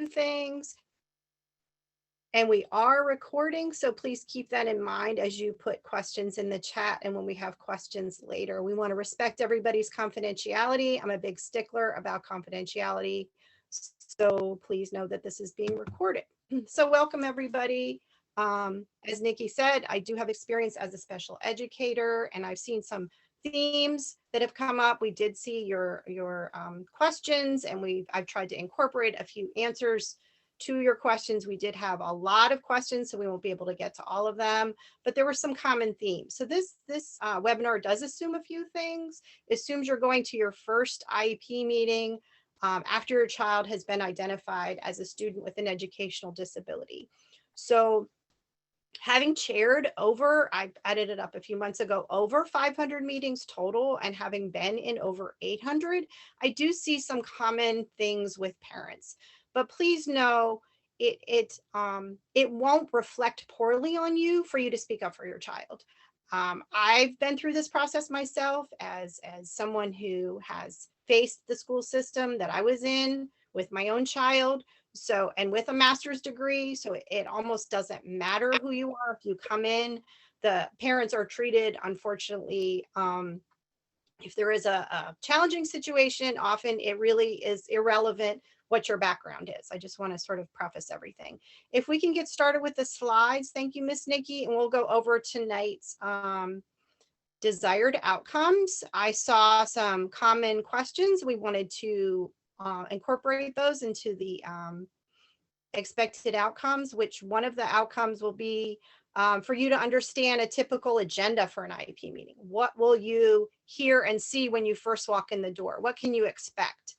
things. And we are recording, so please keep that in mind as you put questions in the chat and when we have questions later. We want to respect everybody's confidentiality. I'm a big stickler about confidentiality, so please know that this is being recorded. So welcome everybody. As Nikki said, I do have experience as a special educator, and I've seen some themes that have come up. We did see your questions, and I've tried to incorporate a few answers to your questions. We did have a lot of questions, so we won't be able to get to all of them, but there were some common themes. So this webinar does assume a few things. It assumes you're going to your first IEP meeting after your child has been identified as a student with an educational disability. So having chaired I added it up a few months ago, over 500 meetings total, and having been in over 800, I do see some common things with parents. But please know it won't reflect poorly on you for you to speak up for your child. I've been through this process myself as someone who has faced the school system that I was in with my own child. So, and with a master's degree, so it almost doesn't matter who you are. If you come in, the parents are treated, unfortunately, if there is a challenging situation, often it really is irrelevant what your background is. I just want to sort of preface everything. If we can get started with the slides, thank you, Miss Nikki, and we'll go over tonight's desired outcomes. I saw some common questions. We wanted to incorporate those into the expected outcomes, which one of the outcomes will be for you to understand a typical agenda for an IEP meeting. What will you hear and see when you first walk in the door? What can you expect?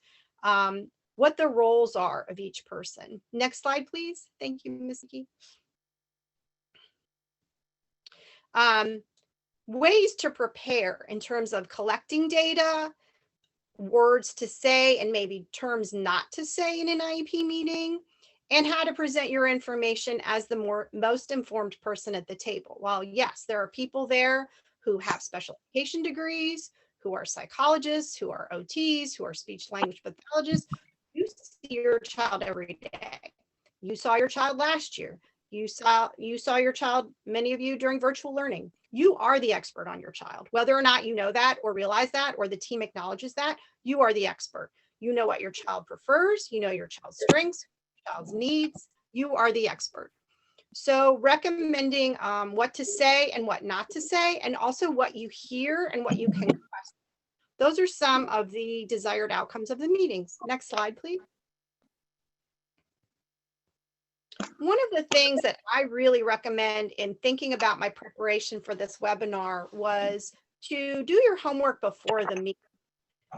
What the roles are of each person. Next slide, please. Thank you, Ms. Nikki. Ways to prepare in terms of collecting data, words to say, and maybe terms not to say in an IEP meeting, and how to present your information as the most informed person at the table. While yes, there are people there who have special education degrees, who are psychologists, who are OTs, who are speech language pathologists, you see your child every day. You saw your child last year. You saw your child, many of you, during virtual learning. You are the expert on your child. Whether or not you know that or realize that or the team acknowledges that, you are the expert. You know what your child prefers. You know your child's strengths, your child's needs. You are the expert. So recommending what to say and what not to say, and also what you hear and what you can question. Those are some of the desired outcomes of the meetings. Next slide, please. One of the things that I really recommend in thinking about my preparation for this webinar was to do your homework before the meeting.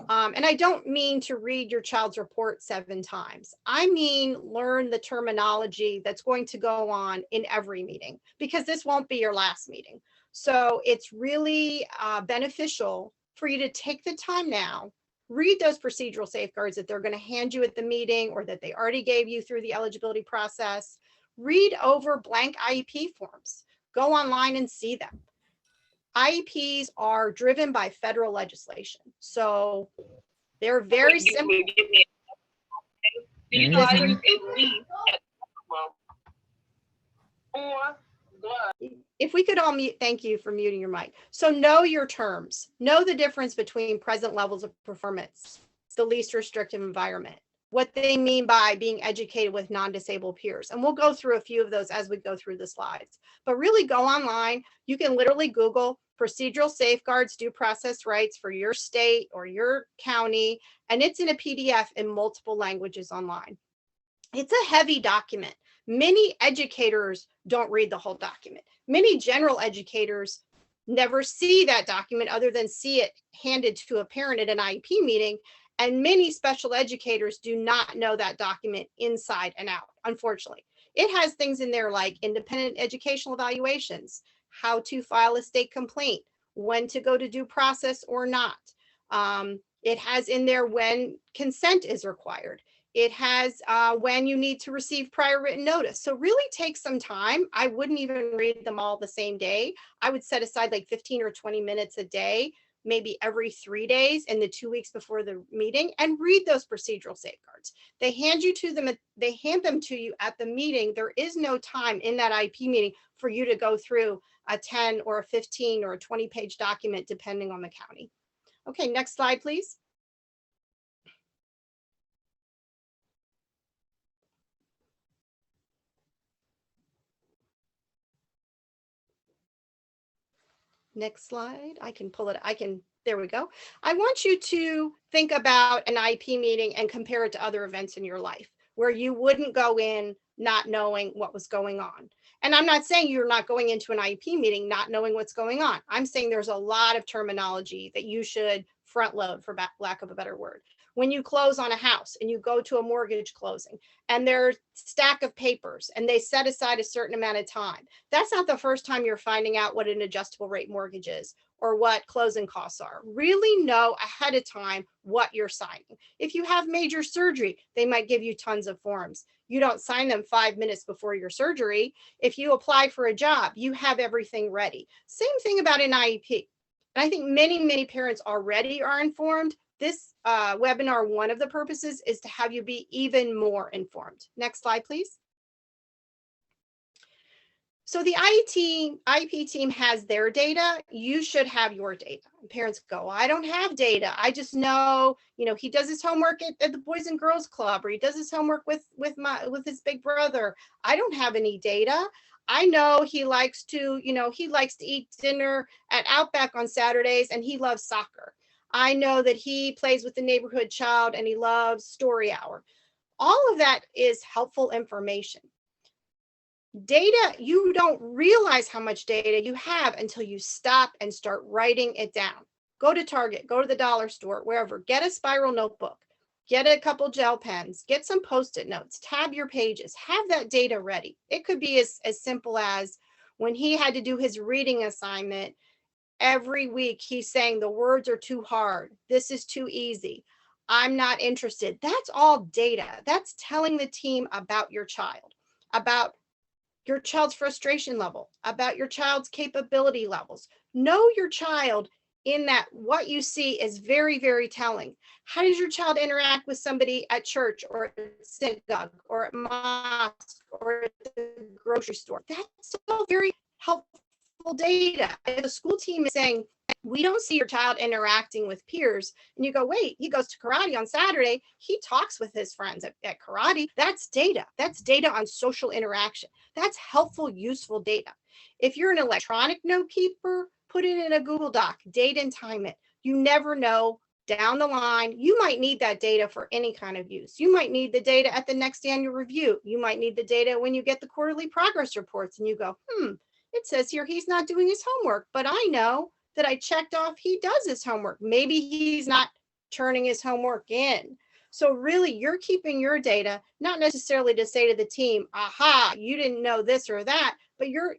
And I don't mean to read your child's report 7 times. I mean, learn the terminology that's going to go on in every meeting, because this won't be your last meeting. So it's really beneficial for you to take the time now, read those procedural safeguards that they're going to hand you at the meeting or that they already gave you through the eligibility process. Read over blank IEP forms. Go online and see them. IEPs are driven by federal legislation, so they're very simple. If we could all mute, thank you for muting your mic. So know your terms, know the difference between present levels of performance, the least restrictive environment, what they mean by being educated with non-disabled peers. And we'll go through a few of those as we go through the slides. But really go online. You can literally Google procedural safeguards, due process rights for your state or your county, and it's in a PDF in multiple languages online. It's a heavy document. Many educators don't read the whole document. Many general educators never see that document other than see it handed to a parent at an IEP meeting. And many special educators do not know that document inside and out, unfortunately. It has things in there like independent educational evaluations, how to file a state complaint, when to go to due process or not. It has in there when consent is required. It has when you need to receive prior written notice. So really take some time. I wouldn't even read them all the same day. I would set aside like 15 or 20 minutes a day maybe every 3 days in the 2 weeks before the meeting, and read those procedural safeguards. They hand them to you at the meeting. There is no time in that IEP meeting for you to go through a 10 or a 15 or a 20-page document, depending on the county. Okay, next slide, please. Next slide. I can pull it. There we go. I want you to think about an IEP meeting and compare it to other events in your life where you wouldn't go in not knowing what was going on. And I'm not saying you're not going into an IEP meeting not knowing what's going on. I'm saying there's a lot of terminology that you should front load, for lack of a better word. When you close on a house and you go to a mortgage closing and there's a stack of papers and they set aside a certain amount of time, that's not the first time you're finding out what an adjustable rate mortgage is or what closing costs are. Really know ahead of time what you're signing. If you have major surgery, they might give you tons of forms. You don't sign them 5 minutes before your surgery. If you apply for a job, you have everything ready. Same thing about an IEP. And I think many parents already are informed. This webinar, one of the purposes is to have you be even more informed. Next slide, please. So the IEP team has their data. You should have your data. And parents go, I don't have data. I just know, he does his homework at the Boys and Girls Club, or he does his homework with his big brother. I don't have any data. I know he likes to eat dinner at Outback on Saturdays and he loves soccer. I know that he plays with the neighborhood child and he loves story hour. All of that is helpful information. Data, you don't realize how much data you have until you stop and start writing it down. Go to Target, go to the dollar store, wherever, get a spiral notebook, get a couple gel pens, get some Post-it notes, tab your pages, have that data ready. It could be as simple as when he had to do his reading assignment, every week he's saying the words are too hard, this is too easy, I'm not interested. That's all data. That's telling the team about your child, about your child's frustration level, about your child's capability levels. Know your child in that. What you see is very telling. How does your child interact with somebody at church or at synagogue or at mosque or at the grocery store? That's all very helpful data. If the school team is saying, we don't see your child interacting with peers, and you go, wait, he goes to karate on Saturday, he talks with his friends at karate. That's data. That's data on social interaction. That's helpful, useful data. If you're an electronic note keeper, put it in a Google Doc, date and time it. You never know, down the line, you might need that data for any kind of use. You might need the data at the next annual review. You might need the data when you get the quarterly progress reports and you go, it says here he's not doing his homework, but I know that I checked off he does his homework. Maybe he's not turning his homework in. So really, you're keeping your data, not necessarily to say to the team, aha, you didn't know this or that, but you're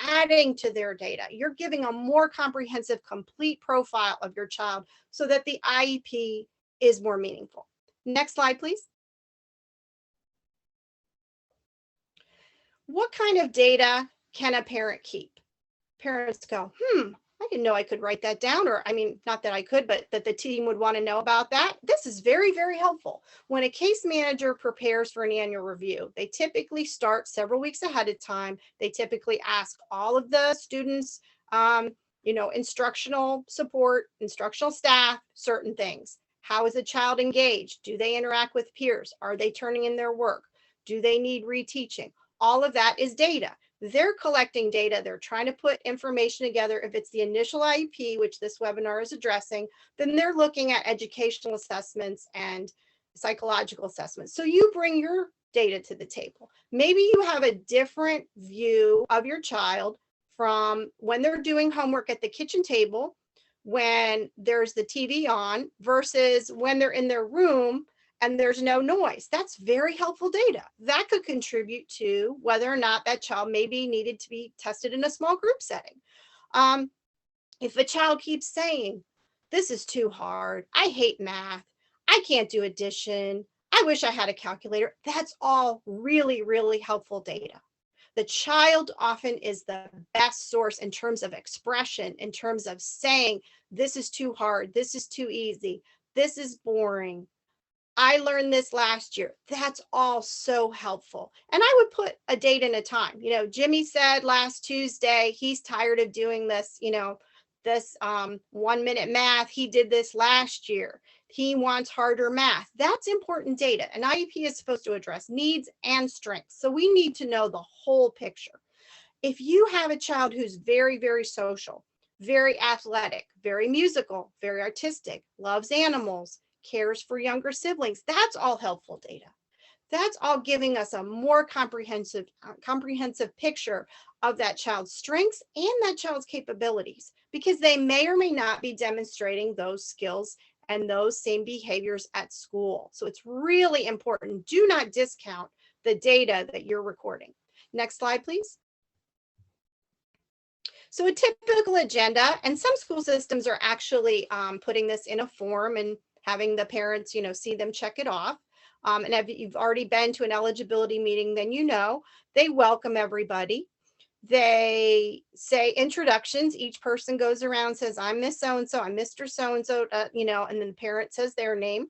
adding to their data. You're giving a more comprehensive, complete profile of your child so that the IEP is more meaningful. Next slide, please. What kind of data can a parent keep? Parents go, I didn't know I could write that down, or not that I could, but that the team would want to know about that. This is very helpful. When a case manager prepares for an annual review, they typically start several weeks ahead of time. They typically ask all of the students, instructional support, instructional staff, certain things. How is a child engaged? Do they interact with peers? Are they turning in their work? Do they need reteaching? All of that is data. They're collecting data. They're trying to put information together. If it's the initial IEP, which this webinar is addressing, then they're looking at educational assessments and psychological assessments. So you bring your data to the table. Maybe you have a different view of your child from when they're doing homework at the kitchen table, when there's the TV on, versus when they're in their room and there's no noise. That's very helpful data. That could contribute to whether or not that child maybe needed to be tested in a small group setting. If a child keeps saying, this is too hard, I hate math, I can't do addition, I wish I had a calculator, that's all really helpful data. The child often is the best source in terms of expression, in terms of saying, this is too hard, this is too easy, this is boring, I learned this last year. That's all so helpful. And I would put a date and a time. You know, Jimmy said last Tuesday, he's tired of doing this, this 1 minute math. He did this last year. He wants harder math. That's important data. An IEP is supposed to address needs and strengths. So we need to know the whole picture. If you have a child who's very, very social, very athletic, very musical, very artistic, loves animals, cares for younger siblings, that's all helpful data. That's all giving us a more comprehensive picture of that child's strengths and that child's capabilities, because they may or may not be demonstrating those skills and those same behaviors at school. So it's really important. Do not discount the data that you're recording. Next slide, please. So a typical agenda, and some school systems are actually putting this in a form and having the parents, see them check it off. And if you've already been to an eligibility meeting, then they welcome everybody. They say introductions. Each person goes around, says, I'm Miss So-and-so, I'm Mr. So-and-so, and then the parent says their name.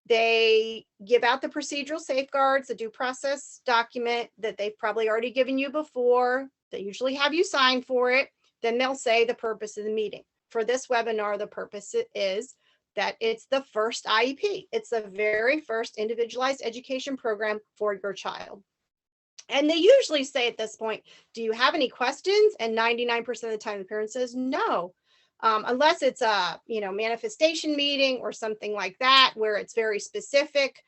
They give out the procedural safeguards, the due process document that they've probably already given you before. They usually have you sign for it. Then they'll say the purpose of the meeting. For this webinar, the purpose is that it's the first IEP. It's the very first individualized education program for your child. And they usually say at this point, do you have any questions? And 99% of the time, the parent says no. Unless it's a manifestation meeting or something like that, where it's very specific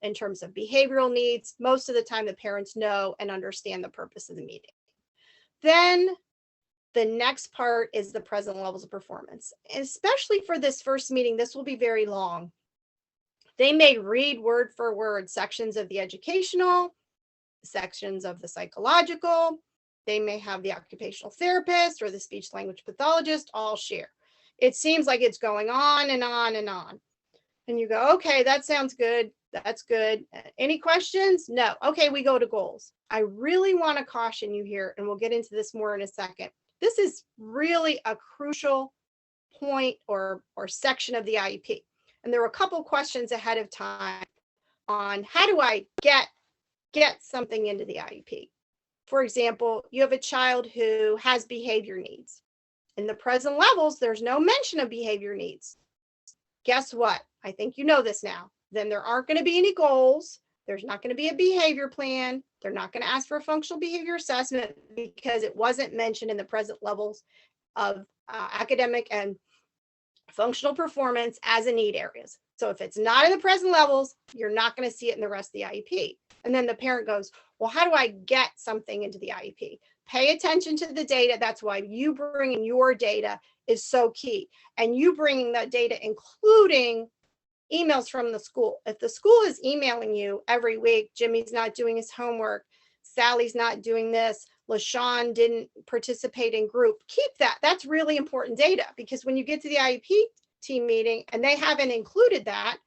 in terms of behavioral needs. Most of the time, the parents know and understand the purpose of the meeting. Then the next part is the present levels of performance. And especially for this first meeting, this will be very long. They may read word for word sections of the educational, sections of the psychological. They may have the occupational therapist or the speech language pathologist all share. It seems like it's going on and on and on. And you go, okay, that sounds good. That's good. Any questions? No. Okay, we go to goals. I really want to caution you here, and we'll get into this more in a second. This is really a crucial point or section of the IEP. And there were a couple questions ahead of time on how do I get something into the IEP. For example, you have a child who has behavior needs. In the present levels, there's no mention of behavior needs. Guess what? I think you know this now. Then there aren't going to be any goals. There's not going to be a behavior plan. They're not going to ask for a functional behavior assessment because it wasn't mentioned in the present levels of academic and functional performance as a need areas. So if it's not in the present levels, you're not going to see it in the rest of the IEP. And then the parent goes, well, how do I get something into the IEP? Pay attention to the data. That's why you bringing your data is so key. And you bringing that data, including emails from the school. If the school is emailing you every week, Jimmy's not doing his homework, Sally's not doing this, LaShawn didn't participate in group, keep that. That's really important data, because when you get to the IEP team meeting and they haven't included that,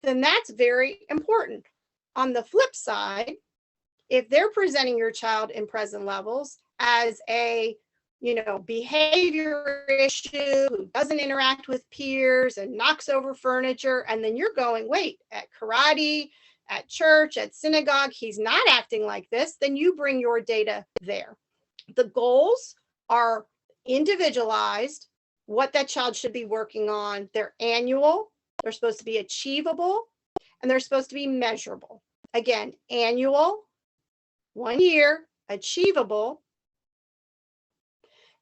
then that's very important. On the flip side, if they're presenting your child in present levels as a behavior issue, who doesn't interact with peers and knocks over furniture, and then you're going, wait, at karate, at church, at synagogue, he's not acting like this, then you bring your data there. The goals are individualized, what that child should be working on. They're annual, they're supposed to be achievable, and they're supposed to be measurable. Again, annual, 1 year, achievable,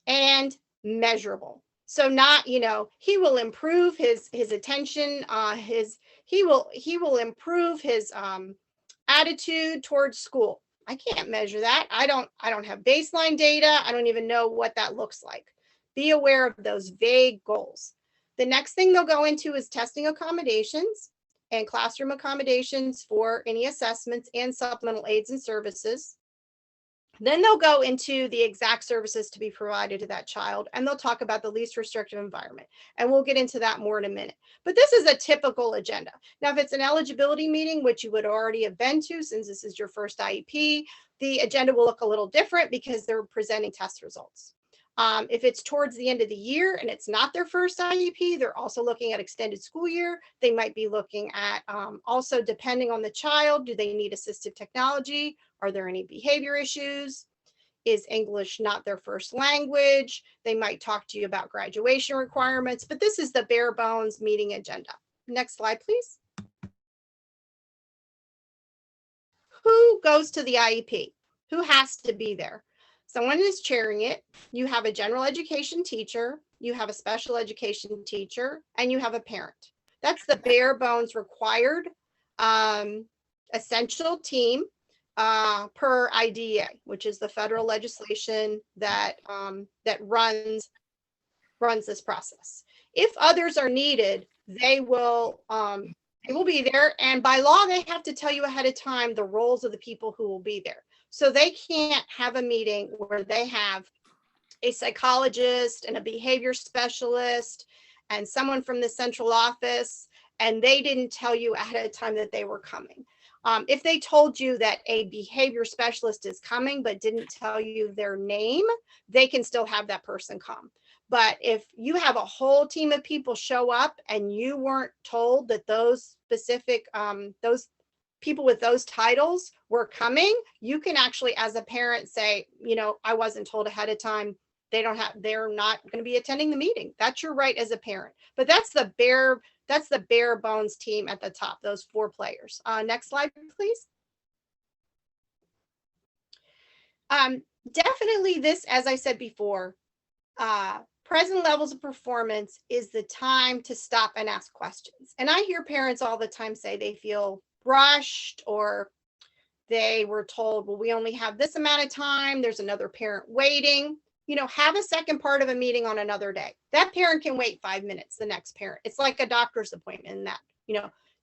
and measurable. So not, he will improve his attention, he will improve his attitude towards school. I can't measure that. I don't have baseline data. I don't even know what that looks like. Be aware of those vague goals. The next thing they'll go into is testing accommodations and classroom accommodations for any assessments and supplemental aids and services. Then they'll go into the exact services to be provided to that child, and they'll talk about the least restrictive environment. And we'll get into that more in a minute. But this is a typical agenda. Now, if it's an eligibility meeting, which you would already have been to since this is your first IEP, the agenda will look a little different because they're presenting test results. If it's towards the end of the year and it's not their first IEP, they're also looking at extended school year. They might be looking at also, depending on the child, do they need assistive technology? Are there any behavior issues? Is English not their first language? They might talk to you about graduation requirements, but this is the bare bones meeting agenda. Next slide, please. Who goes to the IEP? Who has to be there? Someone is chairing it. You have a general education teacher, you have a special education teacher, and you have a parent. That's the bare bones required essential team per IDEA, which is the federal legislation that runs this process. If others are needed, they will be there, and by law they have to tell you ahead of time the roles of the people who will be there. So they can't have a meeting where they have a psychologist and a behavior specialist and someone from the central office, and they didn't tell you ahead of time that they were coming. If they told you that a behavior specialist is coming but didn't tell you their name, they can still have that person come. But if you have a whole team of people show up and you weren't told that those specific, those people with those titles were coming, you can actually, as a parent, say, I wasn't told ahead of time. They're not going to be attending the meeting. That's your right as a parent. But that's the bare bones team at the top, those 4 players. Next slide, please. Definitely this, as I said before, present levels of performance is the time to stop and ask questions. And I hear parents all the time say they feel rushed, or they were told, well, we only have this amount of time. There's another parent waiting. Have a second part of a meeting on another day. That parent can wait 5 minutes, the next parent. It's like a doctor's appointment in that,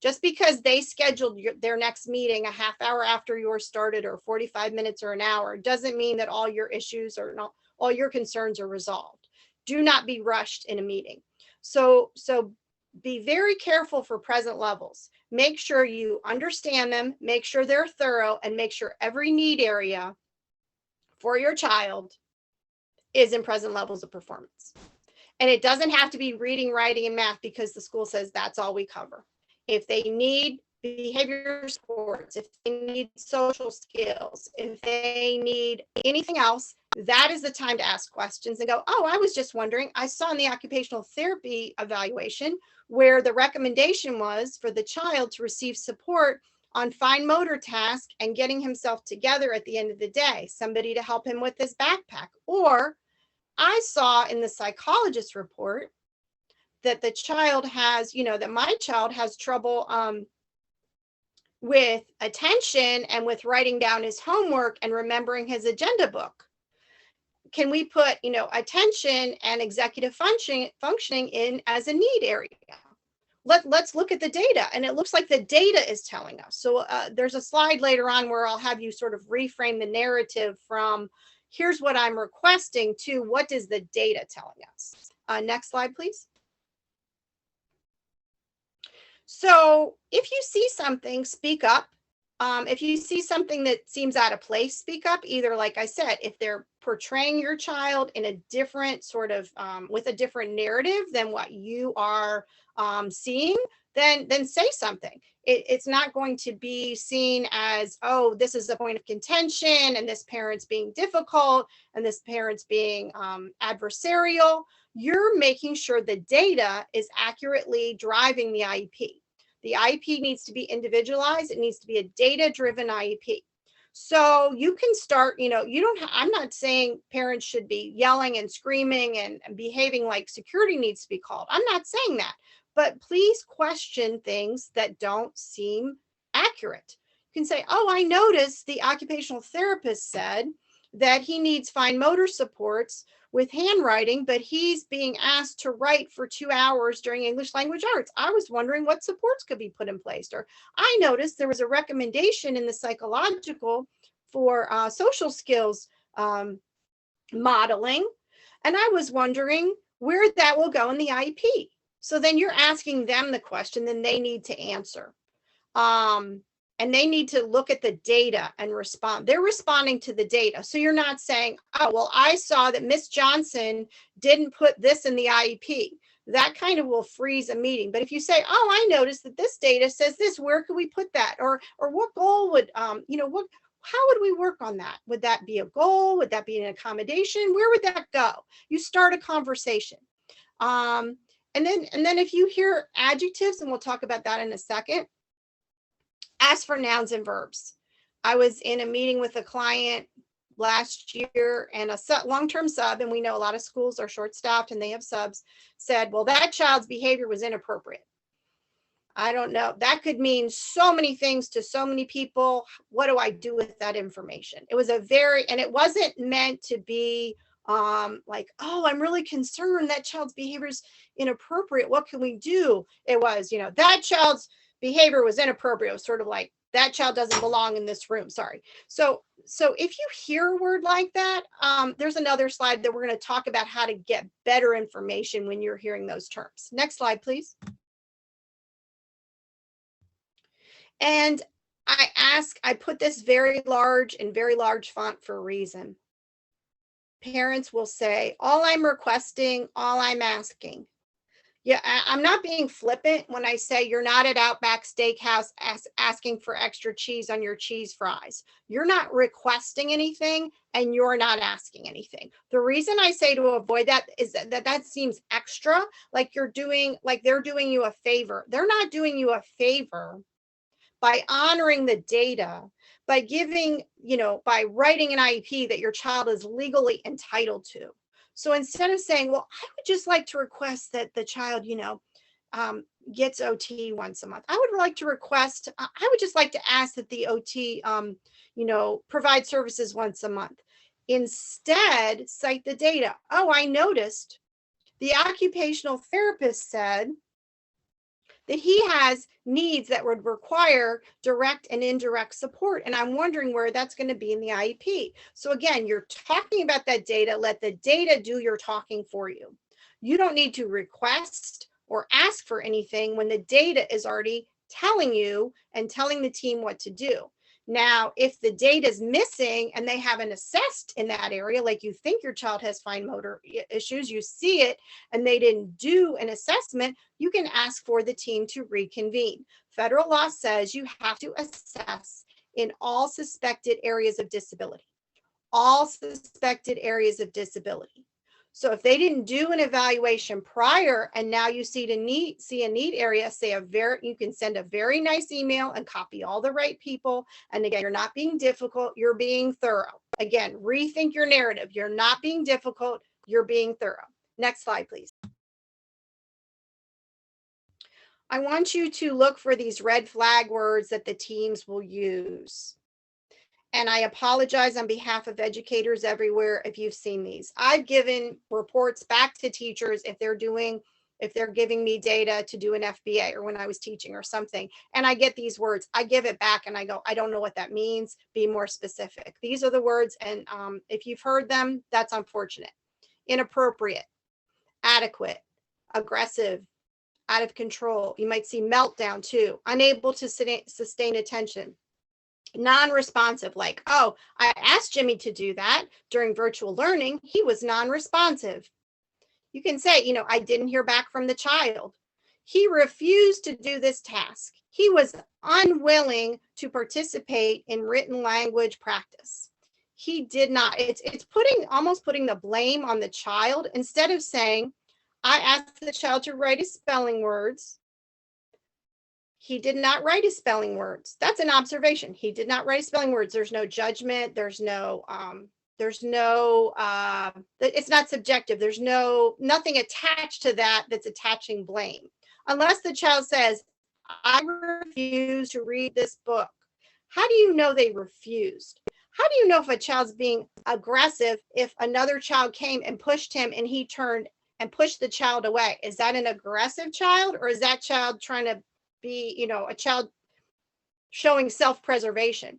just because they scheduled their next meeting a half hour after yours started, or 45 minutes or an hour, doesn't mean that all your issues or not all your concerns are resolved. Do not be rushed in a meeting. So be very careful for present levels. Make sure you understand them, make sure they're thorough, and make sure every need area for your child is in present levels of performance. And it doesn't have to be reading, writing, and math, because the school says that's all we cover. If they need behavior supports, if they need social skills, if they need anything else, that is the time to ask questions and go, oh, I was just wondering, I saw in the occupational therapy evaluation where the recommendation was for the child to receive support on fine motor task and getting himself together at the end of the day, somebody to help him with his backpack. Or I saw in the psychologist report that the child has, that my child has trouble with attention and with writing down his homework and remembering his agenda book. Can we put, attention and executive functioning in as a need area? Let's look at the data, and it looks like the data is telling us. So there's a slide later on where I'll have you sort of reframe the narrative from here's what I'm requesting to what is the data telling us. Next slide, please. So if you see something, speak up. If you see something that seems out of place, speak up. Either, like I said, if they're portraying your child in a different sort of, with a different narrative than what you are seeing, then say something. It's not going to be seen as, oh, this is a point of contention and this parent's being difficult and this parent's being adversarial. You're making sure the data is accurately driving the IEP. The IEP needs to be individualized. It needs to be a data-driven IEP. So you can start, I'm not saying parents should be yelling and screaming and behaving like security needs to be called. I'm not saying that, but please question things that don't seem accurate. You can say, oh, I noticed the occupational therapist said that he needs fine motor supports with handwriting, but he's being asked to write for 2 hours during English language arts. I was wondering what supports could be put in place. Or I noticed there was a recommendation in the psychological for social skills modeling. And I was wondering where that will go in the IEP. So then you're asking them the question, then they need to answer. And they need to look at the data and respond. They're responding to the data. So you're not saying, oh, well, I saw that Miss Johnson didn't put this in the IEP. That kind of will freeze a meeting. But if you say, oh, I noticed that this data says this, where could we put that? Or what goal would, how would we work on that? Would that be a goal? Would that be an accommodation? Where would that go? You start a conversation. And then if you hear adjectives, and we'll talk about that in a second, ask for nouns and verbs. I was in a meeting with a client last year, and a long-term sub, and we know a lot of schools are short-staffed and they have subs, said, well, that child's behavior was inappropriate. I don't know. That could mean so many things to so many people. What do I do with that information? It was and it wasn't meant to be like, oh, I'm really concerned that child's behavior is inappropriate. What can we do? It was, that child's behavior was inappropriate. It was sort of like, that child doesn't belong in this room. Sorry. So if you hear a word like that, there's another slide that we're going to talk about how to get better information when you're hearing those terms. Next slide, please. And I put this very large font for a reason. Parents will say, all I'm requesting, all I'm asking. Yeah, I'm not being flippant when I say you're not at Outback Steakhouse asking for extra cheese on your cheese fries. You're not requesting anything and you're not asking anything. The reason I say to avoid that is that seems extra, like they're doing you a favor. They're not doing you a favor by honoring the data, by giving, by writing an IEP that your child is legally entitled to. So instead of saying, well, I would just like to request that the child, gets OT once a month. I would just like to ask that the OT, provide services once a month. Instead, cite the data. Oh, I noticed the occupational therapist said that he has needs that would require direct and indirect support. And I'm wondering where that's going to be in the IEP. So again, you're talking about that data. Let the data do your talking for you. You don't need to request or ask for anything when the data is already telling you and telling the team what to do. Now, if the data is missing and they haven't assessed in that area, like you think your child has fine motor issues, you see it, and they didn't do an assessment, you can ask for the team to reconvene. Federal law says you have to assess in all suspected areas of disability. All suspected areas of disability. So if they didn't do an evaluation prior and now you see a need area, you can send a very nice email and copy all the right people. And again, you're not being difficult, you're being thorough. Again, rethink your narrative. You're not being difficult, you're being thorough. Next slide, please. I want you to look for these red flag words that the teams will use. And I apologize on behalf of educators everywhere if you've seen these. I've given reports back to teachers if they're giving me data to do an FBA or when I was teaching or something, and I get these words, I give it back and I go, I don't know what that means. Be more specific. These are the words, and if you've heard them, that's unfortunate. Inappropriate, adequate, aggressive, out of control. You might see meltdown too, unable to sustain attention. Non-responsive, like, oh, I asked Jimmy to do that during virtual learning. He was non-responsive. You can say, I didn't hear back from the child. He refused to do this task. He was unwilling to participate in written language practice. He did not. It's almost putting the blame on the child instead of saying, I asked the child to write his spelling words. He did not write his spelling words. That's an observation. He did not write his spelling words. There's no judgment. It's not subjective. There's nothing attached to that that's attaching blame. Unless the child says, I refuse to read this book. How do you know they refused? How do you know if a child's being aggressive if another child came and pushed him and he turned and pushed the child away? Is that an aggressive child, or is that child trying to be, a child showing self-preservation?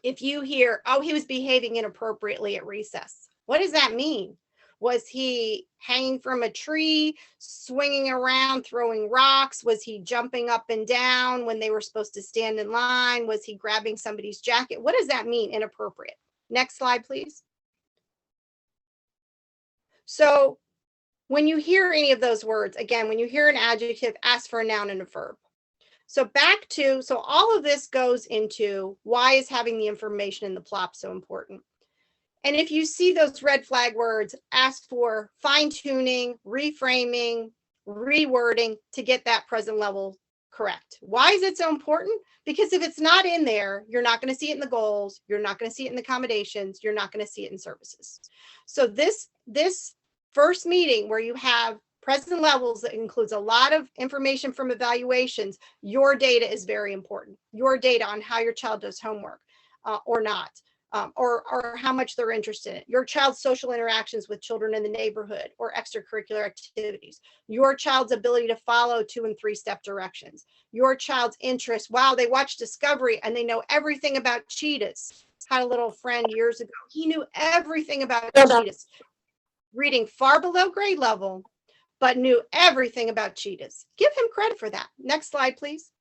If you hear, oh, he was behaving inappropriately at recess, what does that mean? Was he hanging from a tree, swinging around, throwing rocks? Was he jumping up and down when they were supposed to stand in line? Was he grabbing somebody's jacket? What does that mean, inappropriate? Next slide, please. So when you hear any of those words, again, when you hear an adjective, ask for a noun and a verb. So so all of this goes into why is having the information in the plop so important? And if you see those red flag words, ask for fine tuning, reframing, rewording to get that present level correct. Why is it so important? Because if it's not in there, you're not going to see it in the goals, you're not going to see it in the accommodations, you're not going to see it in services. So this first meeting where you have present levels that includes a lot of information from evaluations, your data is very important. Your data on how your child does homework or not. Or how much they're interested in it. Your child's social interactions with children in the neighborhood or extracurricular activities. Your child's ability to follow 2- and 3-step directions. Your child's interest. Wow, they watch Discovery and they know everything about cheetahs. Had a little friend years ago. He knew everything about cheetahs. Reading far below grade level, but knew everything about cheetahs. Give him credit for that. Next slide, please.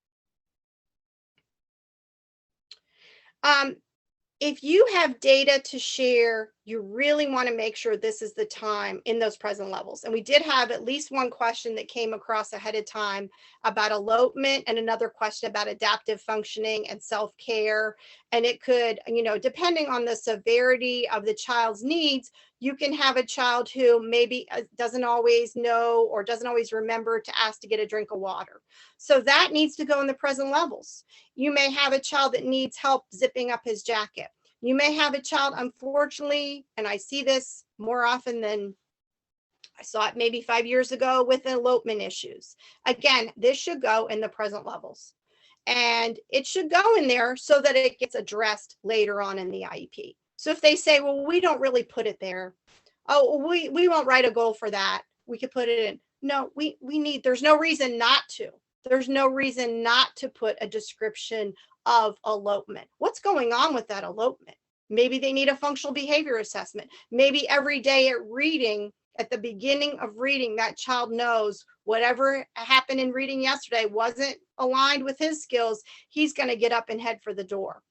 If you have data to share, you really want to make sure this is the time in those present levels. And we did have at least one question that came across ahead of time about elopement and another question about adaptive functioning and self-care. And it could, depending on the severity of the child's needs, you can have a child who maybe doesn't always know or doesn't always remember to ask to get a drink of water. So that needs to go in the present levels. You may have a child that needs help zipping up his jacket. You may have a child, unfortunately, and I see this more often than I saw it maybe 5 years ago with elopement issues. Again, this should go in the present levels. And it should go in there so that it gets addressed later on in the IEP. So if they say, well, we don't really put it there. Oh, we won't write a goal for that. We could put it in. No, there's no reason not to. There's no reason not to put a description of elopement. What's going on with that elopement? Maybe they need a functional behavior assessment. Maybe every day at reading, at the beginning of reading, that child knows whatever happened in reading yesterday wasn't aligned with his skills. He's going to get up and head for the door.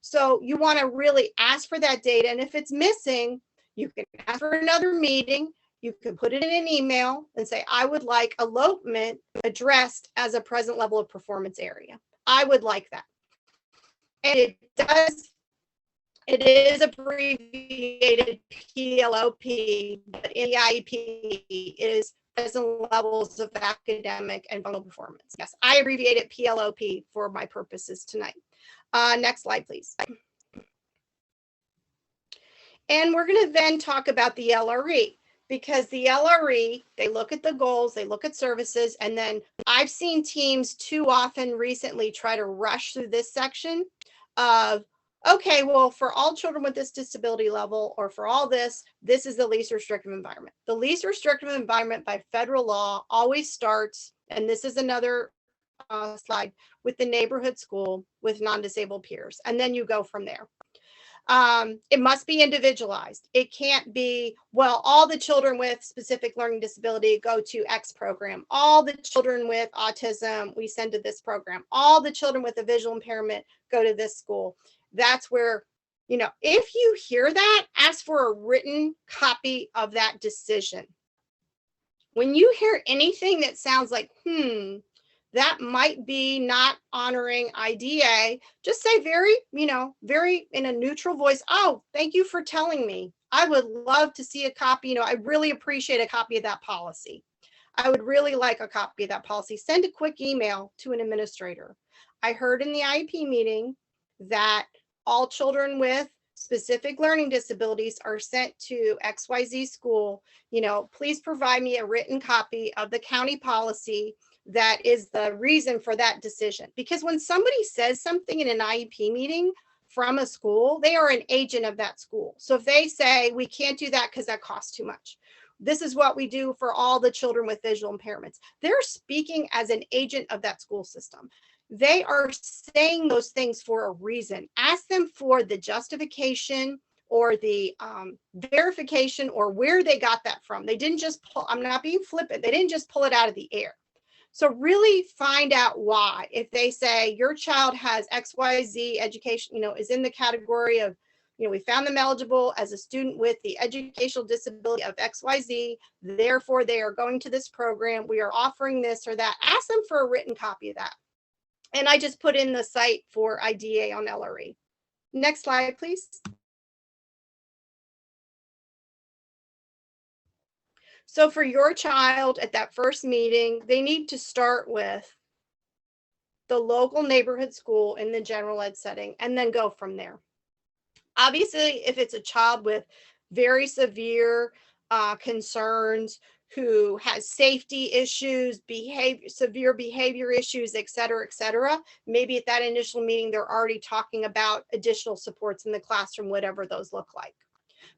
So you want to really ask for that data. And if it's missing, you can ask for another meeting. You can put it in an email and say, I would like elopement addressed as a present level of performance area. I would like that. And it is abbreviated PLOP, but in the IEP it is present levels of academic and functional performance. Yes, I abbreviated PLOP for my purposes tonight. Next slide, please. And we're going to then talk about the LRE, because the LRE, they look at the goals, they look at services, and then I've seen teams too often recently try to rush through this section of, okay, well, for all children with this disability level or for all this is the least restrictive environment. The least restrictive environment by federal law always starts, and this is another slide, with the neighborhood school with non-disabled peers, and then you go from there. It must be individualized. It can't be, well, all the children with specific learning disability go to X program. All the children with autism, we send to this program. All the children with a visual impairment go to this school. That's where, if you hear that, ask for a written copy of that decision. When you hear anything that sounds like, that might be not honoring IDA, just say very in a neutral voice, oh, thank you for telling me. I would love to see a copy. I really appreciate a copy of that policy. I would really like a copy of that policy. Send a quick email to an administrator. I heard in the IEP meeting that all children with specific learning disabilities are sent to XYZ school. Please provide me a written copy of the county policy that is the reason for that decision. Because when somebody says something in an IEP meeting from a school, they are an agent of that school. So if they say, we can't do that because that costs too much, this is what we do for all the children with visual impairments, they're speaking as an agent of that school system. They are saying those things for a reason. Ask them for the justification or the verification or where they got that from. They didn't just pull, I'm not being flippant, they didn't just pull it out of the air. So really find out why. If they say your child has XYZ education, is in the category of, we found them eligible as a student with the educational disability of XYZ, therefore they are going to this program, we are offering this or that, ask them for a written copy of that. And I just put in the site for IDA on LRE. Next slide, please. So for your child at that first meeting, they need to start with the local neighborhood school in the general ed setting and then go from there. Obviously, if it's a child with very severe concerns, who has safety issues, severe behavior issues, et cetera, maybe at that initial meeting, they're already talking about additional supports in the classroom, whatever those look like.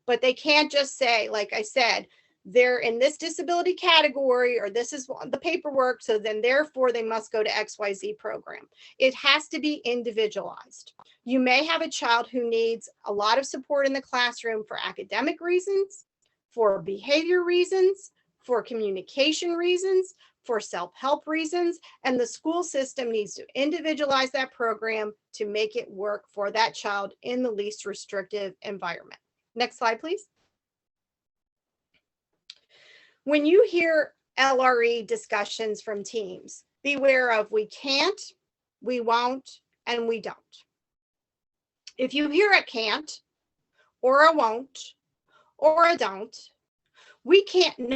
But they can't just say, like I said, they're in this disability category, or this is the paperwork, so then therefore they must go to XYZ program. It has to be individualized. You may have a child who needs a lot of support in the classroom for academic reasons, for behavior reasons, for communication reasons, for self-help reasons, and the school system needs to individualize that program to make it work for that child in the least restrictive environment. Next slide, please. When you hear LRE discussions from teams, beware of we can't, we won't, and we don't. If you hear a can't, or a won't, or a don't, we can't have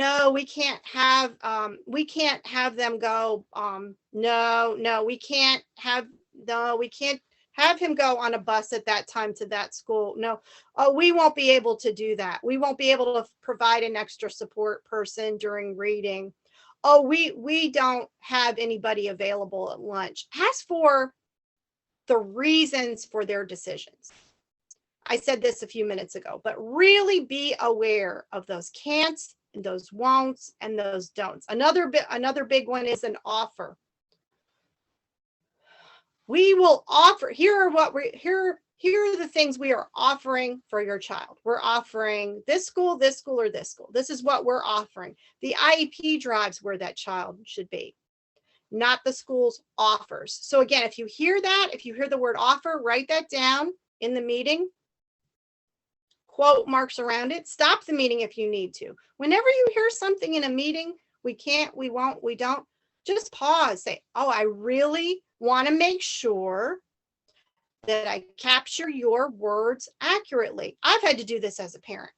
them go, we can't have him go on a bus at that time to that school. No, we won't be able to do that. We won't be able to provide an extra support person during reading. Oh, we don't have anybody available at lunch. Ask for the reasons for their decisions. I said this a few minutes ago, but really be aware of those can'ts and those won'ts and those don'ts. Another big one is an offer. We will offer, here are the things we are offering for your child. We're offering this school, or this school. This is what we're offering. The IEP drives where that child should be, not the school's offers. So again, if you hear the word offer, write that down in the meeting. Quote marks around it. Stop the meeting if you need to. Whenever you hear something in a meeting, we can't, we won't, we don't, just pause. Say, oh, I really want to make sure that I capture your words accurately. I've had to do this as a parent.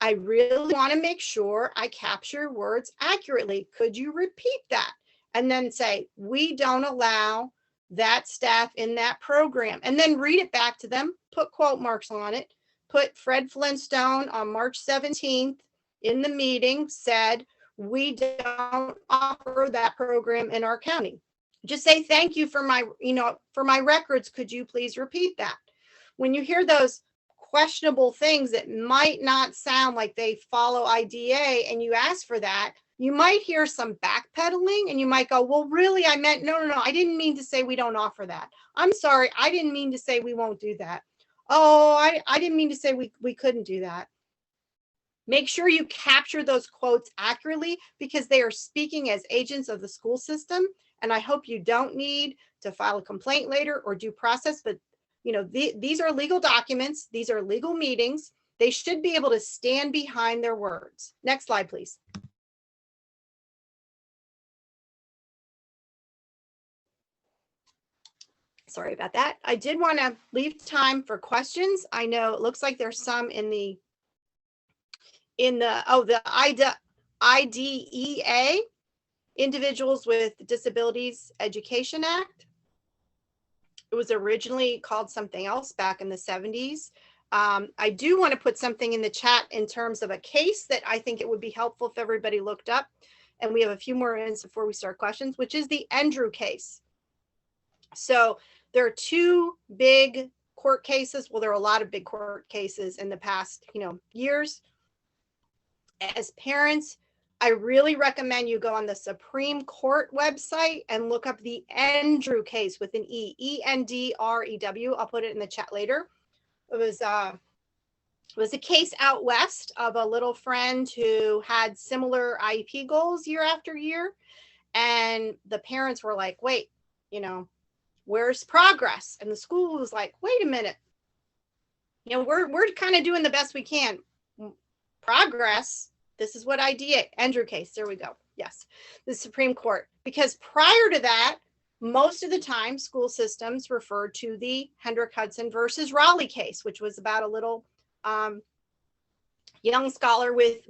I really want to make sure I capture words accurately. Could you repeat that? And then say, we don't allow that staff in that program. And then read it back to them, put quote marks on it. Put Fred Flintstone on March 17th in the meeting said, we don't offer that program in our county. Just say, thank you for my records. Could you please repeat that? When you hear those questionable things that might not sound like they follow IDA and you ask for that, you might hear some backpedaling and you might go, well, really, I meant, no, I didn't mean to say we don't offer that. I'm sorry, I didn't mean to say we won't do that. Oh, I didn't mean to say we couldn't do that. Make sure you capture those quotes accurately because they are speaking as agents of the school system. And I hope you don't need to file a complaint later or due process, but these are legal documents. These are legal meetings. They should be able to stand behind their words. Next slide, please. Sorry about that. I did want to leave time for questions. I know it looks like there's some in the IDEA, Individuals with Disabilities Education Act. It was originally called something else back in the 70s. I do want to put something in the chat in terms of a case that I think it would be helpful if everybody looked up. And we have a few more minutes before we start questions, which is the Andrew case. So there are two big court cases. Well, there are a lot of big court cases in the past, years. As parents, I really recommend you go on the Supreme Court website and look up the Endrew case with an E, E-N-D-R-E-W. I'll put it in the chat later. It was a case out west of a little friend who had similar IEP goals year after year. And the parents were like, wait, where's progress? And the school was like, wait a minute. We're kind of doing the best we can. Progress. This is what Andrew case. There we go. Yes, the Supreme Court. Because prior to that, most of the time, school systems referred to the Hendrick Hudson versus Raleigh case, which was about a little young scholar with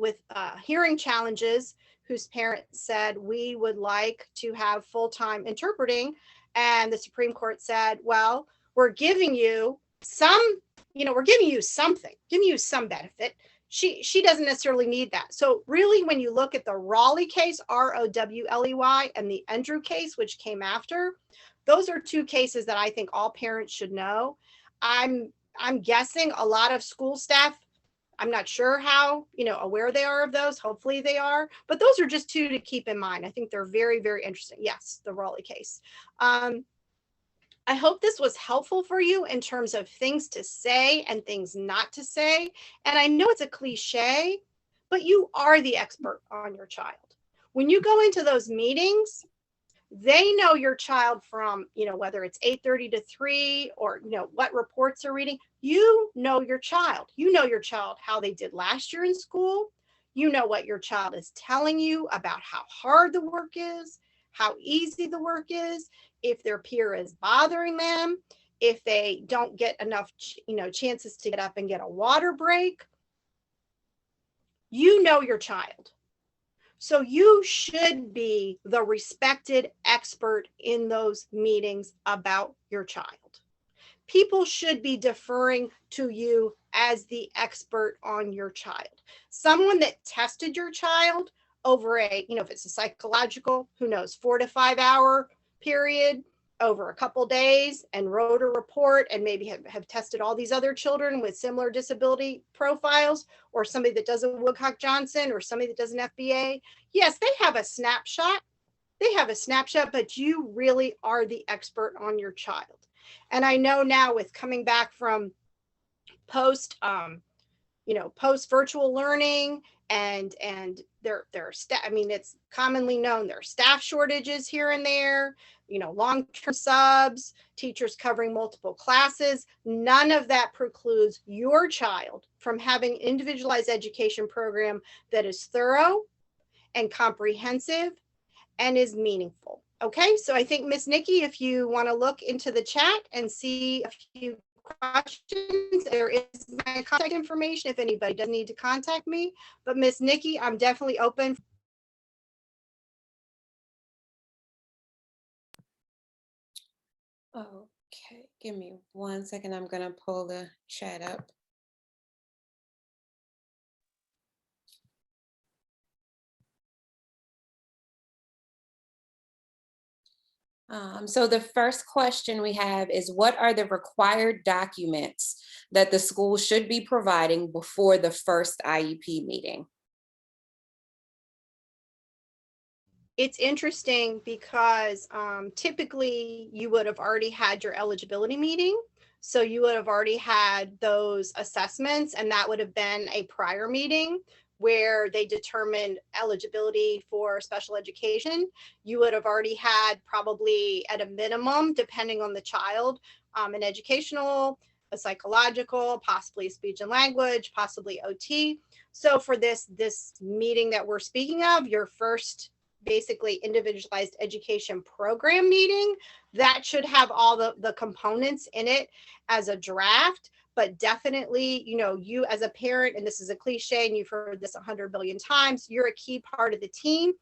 hearing challenges whose parents said, we would like to have full-time interpreting. And the Supreme Court said, well, we're giving you some, we're giving you something, giving you some benefit. She doesn't necessarily need that. So really, when you look at the Raleigh case, R-O-W-L-E-Y, and the Endrew case, which came after, those are two cases that I think all parents should know. I'm guessing a lot of school staff, I'm not sure how, aware they are of those. Hopefully they are, but those are just two to keep in mind. I think they're very, very interesting. Yes, the Raleigh case. I hope this was helpful for you in terms of things to say and things not to say. And I know it's a cliche, but you are the expert on your child. When you go into those meetings, they know your child from, whether it's 8:30 to 3 or, what reports they're reading. You know your child. You know your child, how they did last year in school. You know what your child is telling you about how hard the work is, how easy the work is, if their peer is bothering them, if they don't get enough, chances to get up and get a water break. You know your child. So you should be the respected expert in those meetings about your child. People should be deferring to you as the expert on your child. Someone that tested your child over if it's a psychological, 4 to 5 hour period over a couple days and wrote a report and maybe have tested all these other children with similar disability profiles, or somebody that does a Woodcock-Johnson or somebody that does an FBA. Yes, they have a snapshot. But you really are the expert on your child. And I know now with coming back from post virtual learning and it's commonly known there are staff shortages here and there, long-term subs, teachers covering multiple classes. None of that precludes your child from having an individualized education program that is thorough and comprehensive and is meaningful. Okay, so I think Miss Nikki, if you want to look into the chat and see a few questions, there is my contact information if anybody does need to contact me. But Miss Nikki, I'm definitely open. Okay, give me 1 second. I'm going to pull the chat up. So the first question we have is, what are the required documents that the school should be providing before the first IEP meeting? It's interesting because typically you would have already had your eligibility meeting. So you would have already had those assessments, and that would have been a prior meeting where they determined eligibility for special education. You would have already had probably at a minimum, depending on the child, an educational, a psychological, possibly speech and language, possibly OT. So for this meeting that we're speaking of, your first basically individualized education program meeting, that should have all the components in it as a draft. But definitely, you as a parent, and this is a cliche and you've heard this 100 billion times, you're a key part of the team.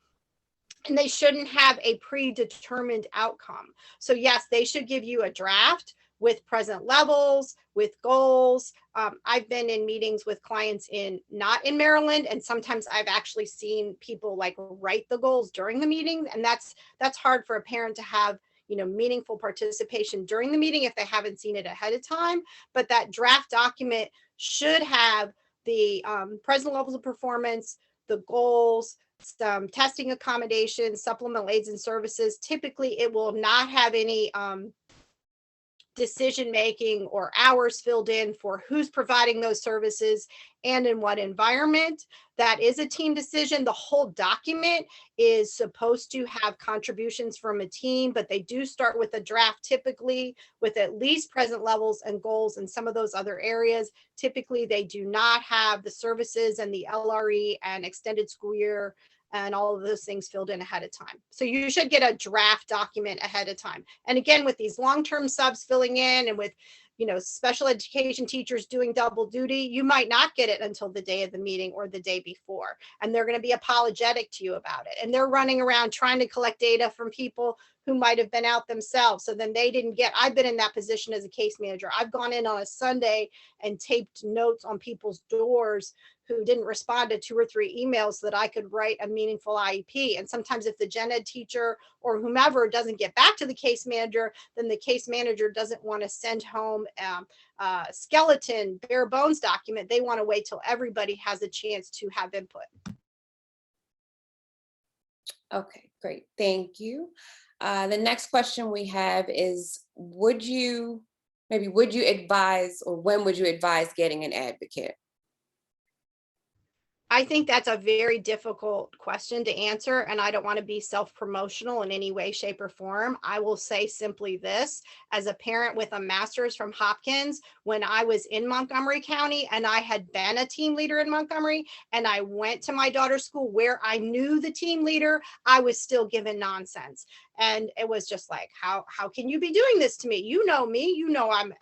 And they shouldn't have a predetermined outcome. So yes, they should give you a draft with present levels, with goals. I've been in meetings with clients not in Maryland, and sometimes I've actually seen people like write the goals during the meeting, and that's hard for a parent to have meaningful participation during the meeting if they haven't seen it ahead of time. But that draft document should have the present levels of performance, the goals, some testing accommodations, supplemental aids and services. Typically, it will not have any decision making or hours filled in for who's providing those services and in what environment. That is a team decision. The whole document is supposed to have contributions from a team, but they do start with a draft, typically with at least present levels and goals in some of those other areas. Typically, they do not have the services and the LRE and extended school year and all of those things filled in ahead of time. So you should get a draft document ahead of time. And again, with these long-term subs filling in and with, special education teachers doing double duty, you might not get it until the day of the meeting or the day before. And they're going to be apologetic to you about it. And they're running around trying to collect data from people who might have been out themselves. So then they didn't get, I've been in that position as a case manager. I've gone in on a Sunday and taped notes on people's doors who didn't respond to 2 or 3 emails so that I could write a meaningful IEP. And sometimes if the gen ed teacher or whomever doesn't get back to the case manager, then the case manager doesn't want to send home skeleton, bare bones document. They want to wait till everybody has a chance to have input. Okay, great. Thank you. The next question we have is, would you advise, or when would you advise getting an advocate? I think that's a very difficult question to answer, and I don't want to be self-promotional in any way, shape, or form. I will say simply this: as a parent with a master's from Hopkins, when I was in Montgomery County and I had been a team leader in Montgomery and I went to my daughter's school where I knew the team leader, I was still given nonsense. And it was just like, how can you be doing this to me? You know me, I'm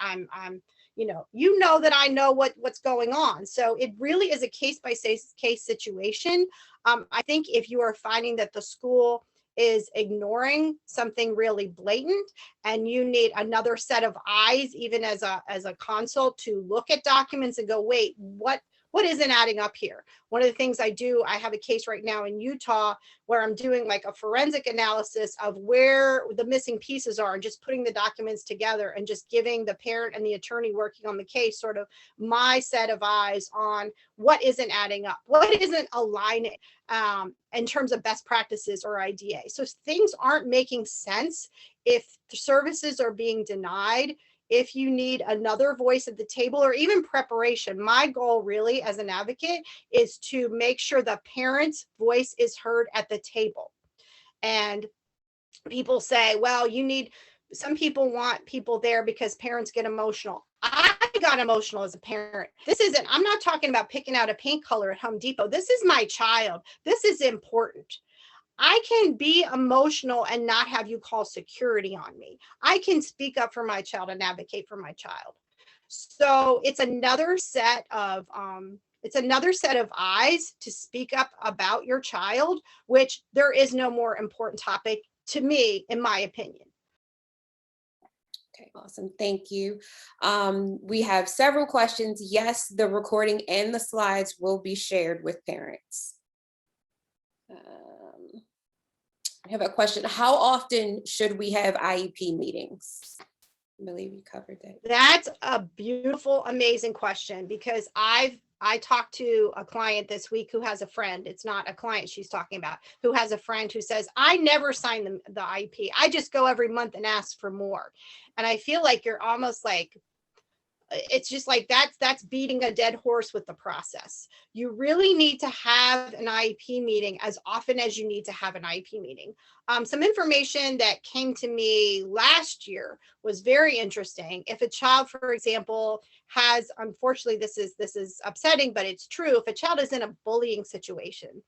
that I know what's going on. So it really is a case by case situation. I think if you are finding that the school is ignoring something really blatant and you need another set of eyes, even as a consult, to look at documents and go, wait, what isn't adding up here? One of the things I do, I have a case right now in Utah where I'm doing like a forensic analysis of where the missing pieces are and just putting the documents together and just giving the parent and the attorney working on the case sort of my set of eyes on what isn't adding up, what isn't aligning in terms of best practices or IDA. So things aren't making sense if the services are being denied. If you need another voice at the table or even preparation, my goal really as an advocate is to make sure the parent's voice is heard at the table. And people say, well, some people want people there because parents get emotional. I got emotional as a parent. I'm not talking about picking out a paint color at Home Depot. This is my child. This is important. I can be emotional and not have you call security on me. I can speak up for my child and advocate for my child. So it's another set of eyes to speak up about your child, which there is no more important topic to me, in my opinion. Okay, awesome. Thank you. We have several questions. Yes, the recording and the slides will be shared with parents. I have a question. How often should we have IEP meetings? I believe you covered that. That's a beautiful, amazing question, because I talked to a client this week who has a friend. It's not a client she's talking about, who has a friend who says, I never sign the IEP. I just go every month and ask for more. And I feel like you're almost like, it's just like that's beating a dead horse with the process. You really need to have an IEP meeting as often as you need to have an IEP meeting. Some information that came to me last year was very interesting. If a child, for example, has, unfortunately, this is upsetting, but it's true. If a child is in a bullying situation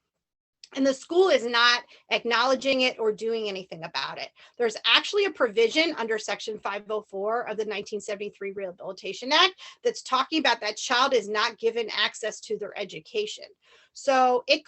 and the school is not acknowledging it or doing anything about it, there's actually a provision under Section 504 of the 1973 Rehabilitation Act that's talking about that child is not given access to their education. So it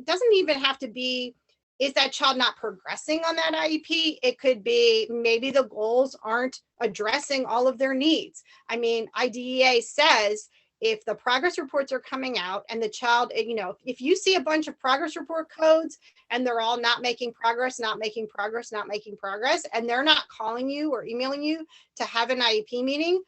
doesn't even have to be, is that child not progressing on that IEP? It could be maybe the goals aren't addressing all of their needs. I mean, IDEA says if the progress reports are coming out and the child, if you see a bunch of progress report codes and they're all not making progress, and they're not calling you or emailing you to have an IEP meeting,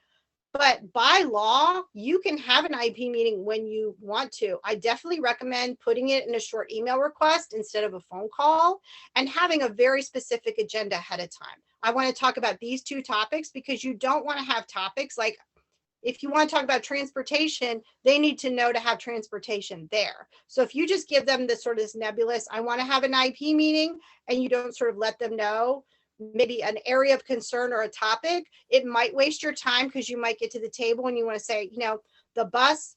But by law, you can have an IEP meeting when you want to. I definitely recommend putting it in a short email request instead of a phone call, and having a very specific agenda ahead of time. I want to talk about these two topics, because you don't want to have topics like, if you want to talk about transportation, they need to know to have transportation there. So if you just give them this sort of this nebulous, I want to have an IEP meeting, and you don't sort of let them know maybe an area of concern or a topic, it might waste your time, because you might get to the table and you want to say, you know, the bus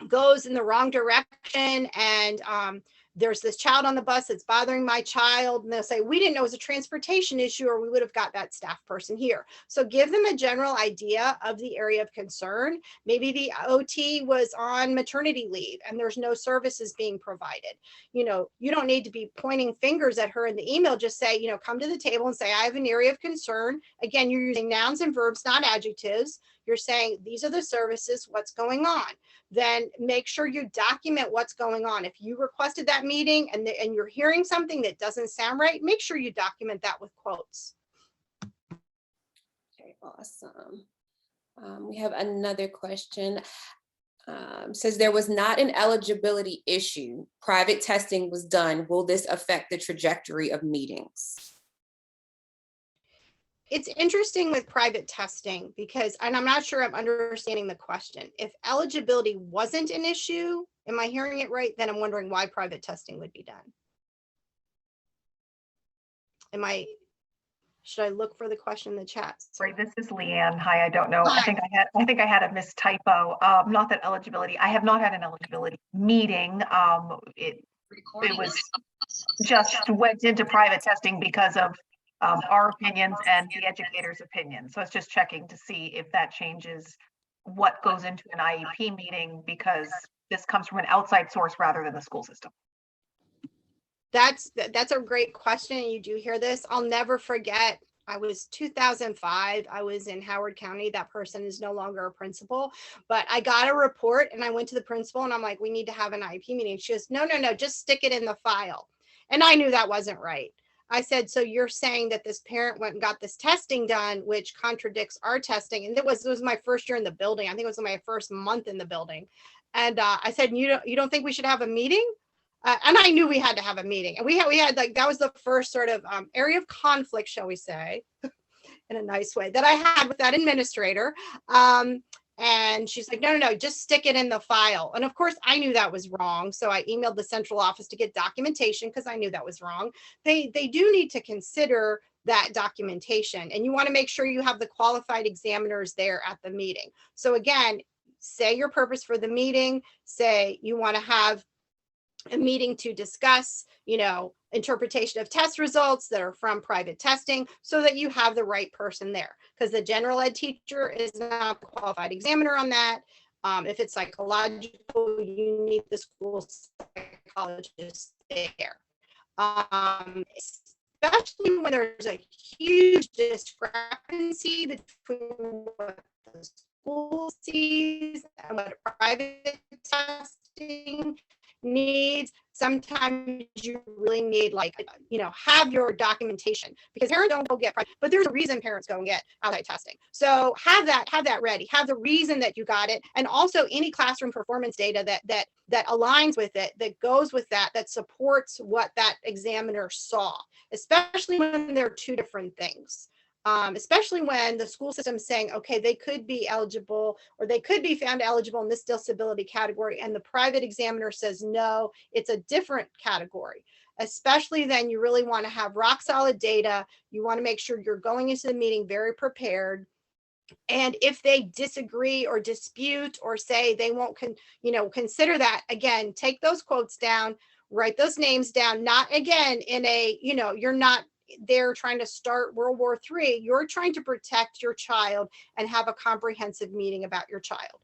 goes in the wrong direction, and there's this child on the bus that's bothering my child, and they'll say, we didn't know it was a transportation issue, or we would have got that staff person here. So give them a general idea of the area of concern. Maybe the OT was on maternity leave and there's no services being provided. You know, you don't need to be pointing fingers at her in the email. Just say, you know, come to the table and say, I have an area of concern. Again, you're using nouns and verbs, not adjectives. You're saying, these are the services, what's going on. Then make sure you document what's going on. If you requested that meeting and you're hearing something that doesn't sound right, make sure you document that with quotes. Okay, awesome. We have another question. Says there was not an eligibility issue. Private testing was done. Will this affect the trajectory of meetings? It's interesting with private testing because, and I'm not sure I'm understanding the question. If eligibility wasn't an issue, am I hearing it right? Then I'm wondering why private testing would be done. Should I look for the question in the chat? Sorry, this is Leanne. Hi, I don't know. Hi. I think I had a mistypo. Not that eligibility. I have not had an eligibility meeting. It was just went into private testing because of our opinions and the educator's opinion. So it's just checking to see if that changes what goes into an IEP meeting, because this comes from an outside source rather than the school system. That's a great question. You do hear this. I'll never forget. I was 2005. I was in Howard County. That person is no longer a principal, but I got a report and I went to the principal and I'm like, we need to have an IEP meeting. She goes, no, just stick it in the file. And I knew that wasn't right. I said, so you're saying that this parent went and got this testing done, which contradicts our testing. And it was my first year in the building. I think it was my first month in the building. And I said, you don't think we should have a meeting? And I knew we had to have a meeting, and we had like, that was the first sort of area of conflict, shall we say, in a nice way, that I had with that administrator. And she's like, no, just stick it in the file. And of course I knew that was wrong. So I emailed the central office to get documentation, because I knew that was wrong. They do need to consider that documentation, and you want to make sure you have the qualified examiners there at the meeting. So again, say your purpose for the meeting, say you want to have a meeting to discuss, interpretation of test results that are from private testing, so that you have the right person there, because the general ed teacher is not the qualified examiner on that. If it's psychological, you need the school psychologist there. Especially when there's a huge discrepancy between what the school sees and what private testing needs. Sometimes you really need, have your documentation, because parents don't go get, but there's a reason parents go and get outside testing. So have that ready, have the reason that you got it, and also any classroom performance data that aligns with it, that goes with that supports what that examiner saw, especially when they're two different things. Especially when the school system is saying, okay, they could be eligible, or they could be found eligible in this disability category, and the private examiner says, no, it's a different category. Especially then, you really want to have rock solid data. You want to make sure you're going into the meeting very prepared. And if they disagree or dispute or say they won't consider that, again, take those quotes down, write those names down. Not again in a, you're not they're trying to start World War III. You're trying to protect your child and have a comprehensive meeting about your child.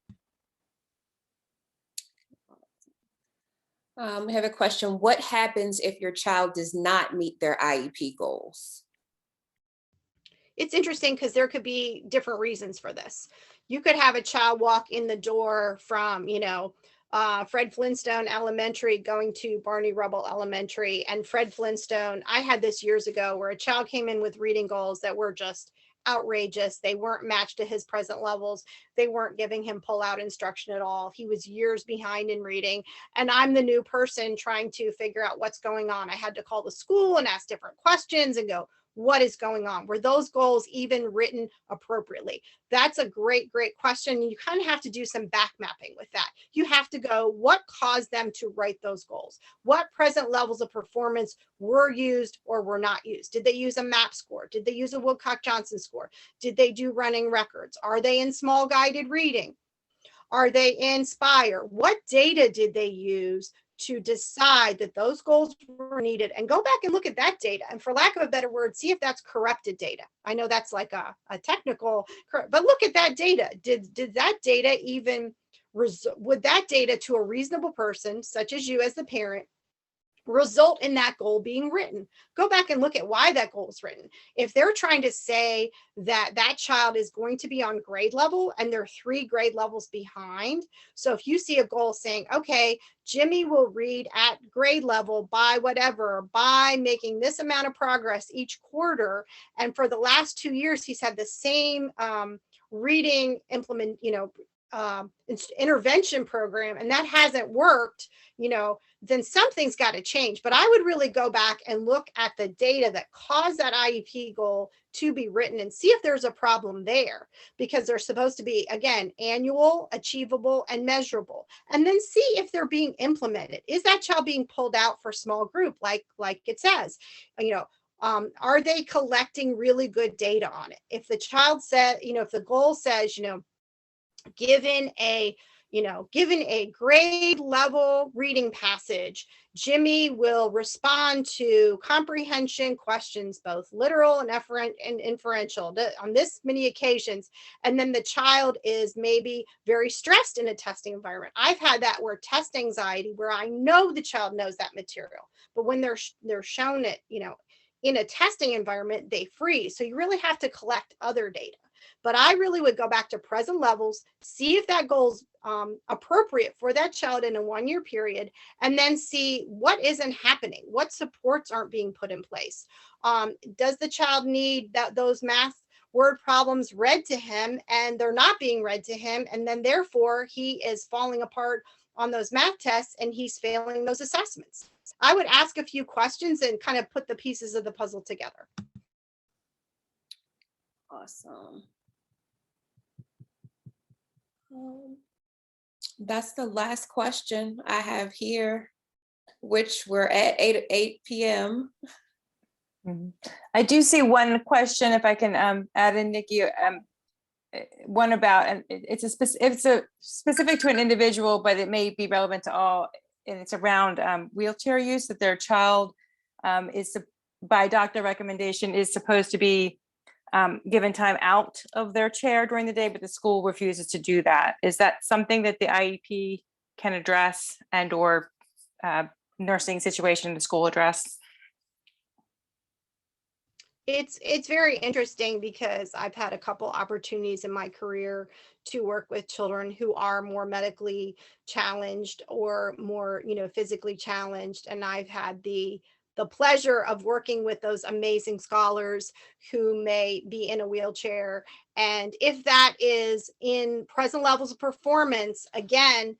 We have a question. What happens if your child does not meet their IEP goals? It's interesting, because there could be different reasons for this. You could have a child walk in the door from, Fred Flintstone Elementary going to Barney Rubble Elementary. And Fred Flintstone, I had this years ago, where a child came in with reading goals that were just outrageous. They weren't matched to his present levels. They weren't giving him pull-out instruction at all. He was years behind in reading. And I'm the new person trying to figure out what's going on. I had to call the school and ask different questions and go, what is going on? Were those goals even written appropriately? That's a great question. You kind of have to do some back mapping with that. You have to go, what caused them to write those goals? What present levels of performance were used or were not used? Did they use a MAP score? Did they use a Woodcock-Johnson score? Did they do running records? Are they in small guided reading? Are they in Spire? What data did they use to decide that those goals were needed? And go back and look at that data. And for lack of a better word, see if that's corrupted data. I know that's like a technical, but look at that data. Did that data even, would that data to a reasonable person, such as you as the parent, result in that goal being written? Go back and look at why that goal is written. If they're trying to say that that child is going to be on grade level and they're 3 grade levels behind. So if you see a goal saying, okay, Jimmy will read at grade level by whatever, by making this amount of progress each quarter. And for the last 2 years, he's had the same reading intervention program, and that hasn't worked, then something's got to change. But I would really go back and look at the data that caused that IEP goal to be written and see if there's a problem there, because they're supposed to be, again, annual, achievable, and measurable. And then see if they're being implemented. Is that child being pulled out for small group, like it says? Are they collecting really good data on it? If the child said, if the goal says, given a grade level reading passage, Jimmy will respond to comprehension questions, both literal and inferential, on this many occasions. And then the child is maybe very stressed in a testing environment. I've had that where test anxiety, where I know the child knows that material, but when they're shown it, in a testing environment, they freeze. So you really have to collect other data. But I really would go back to present levels, see if that goal's appropriate for that child in a 1-year period, and then see what isn't happening, what supports aren't being put in place. Does the child need those math word problems read to him, and they're not being read to him, and then therefore he is falling apart on those math tests and he's failing those assessments? I would ask a few questions and kind of put the pieces of the puzzle together. Awesome. That's the last question I have here, which we're at 8 p.m. I do see one question, if I can add in, Nikki, one about, and it's specific to an individual, but it may be relevant to all, and it's around wheelchair use, that their child is, by doctor recommendation, is supposed to be given time out of their chair during the day, but the school refuses to do that. Is that something that the IEP can address, and or nursing situation in the school address? It's very interesting, because I've had a couple opportunities in my career to work with children who are more medically challenged or more, physically challenged. And I've had the pleasure of working with those amazing scholars who may be in a wheelchair. And if that is in present levels of performance, again,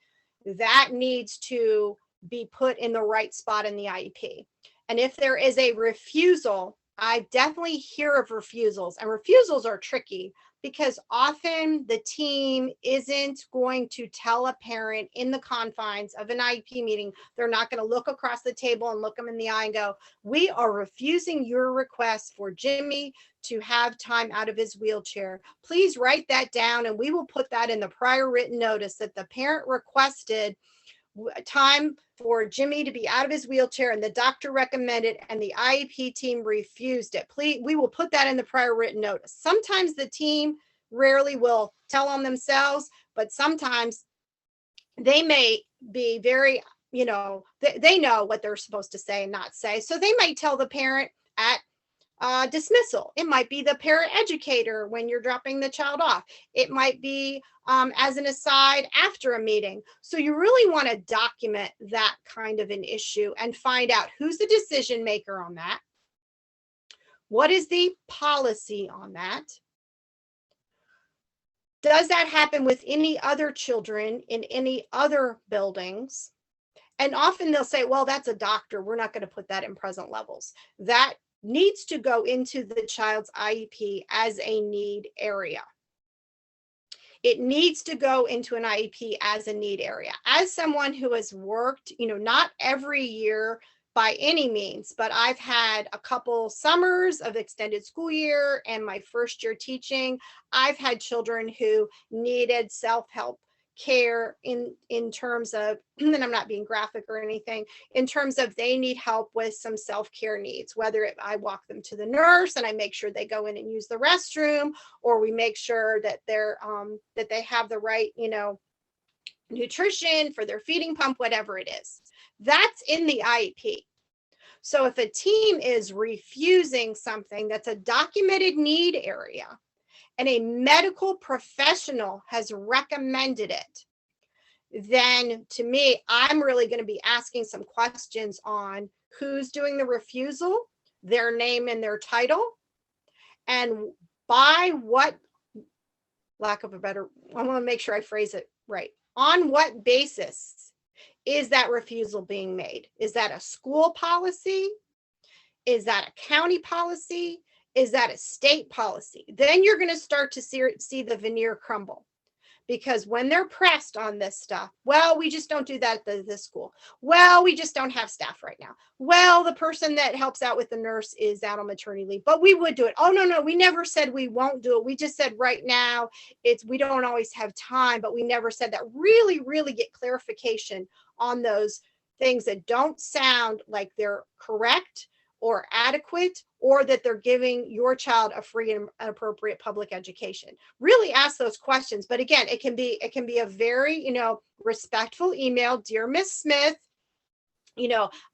that needs to be put in the right spot in the IEP. And if there is a refusal, I definitely hear of refusals, and refusals are tricky, because often the team isn't going to tell a parent in the confines of an IEP meeting. They're not going to look across the table and look them in the eye and go, we are refusing your request for Jimmy to have time out of his wheelchair. Please write that down, and we will put that in the prior written notice that the parent requested time for Jimmy to be out of his wheelchair, and the doctor recommended, and the IEP team refused it. Please, we will put that in the prior written notice. Sometimes the team rarely will tell on themselves, but sometimes they may be very, they know what they're supposed to say and not say. So they might tell the parent at dismissal. It might be the paraeducator when you're dropping the child off. It might be as an aside after a meeting. So you really want to document that kind of an issue and find out who's the decision maker on that. What is the policy on that? Does that happen with any other children in any other buildings? And often they'll say, well, that's a doctor. We're not going to put that in present levels. That needs to go into the child's IEP as a need area. It needs to go into an IEP as a need area. As someone who has worked, not every year by any means, but I've had a couple summers of extended school year and my first year teaching. I've had children who needed self-help care in terms of, and I'm not being graphic or anything, in terms of they need help with some self-care needs, whether I walk them to the nurse and I make sure they go in and use the restroom, or we make sure that that they have the right, nutrition for their feeding pump, whatever it is. That's in the IEP. So if a team is refusing something that's a documented need area and a medical professional has recommended it, then to me, I'm really going to be asking some questions on who's doing the refusal, their name and their title, and by what, lack of a better, I want to make sure I phrase it right. On what basis is that refusal being made? Is that a school policy? Is that a county policy? Is that a state policy? Then you're going to start to see the veneer crumble. Because when they're pressed on this stuff, well, we just don't do that at this school. Well, we just don't have staff right now. Well, the person that helps out with the nurse is out on maternity leave, but we would do it. Oh, no, we never said we won't do it. We just said right now we don't always have time, but we never said that. Really, really get clarification on those things that don't sound like they're correct or adequate, or that they're giving your child a free and appropriate public education. Really ask those questions. But again, it can be a very, respectful email. Dear Miss Smith,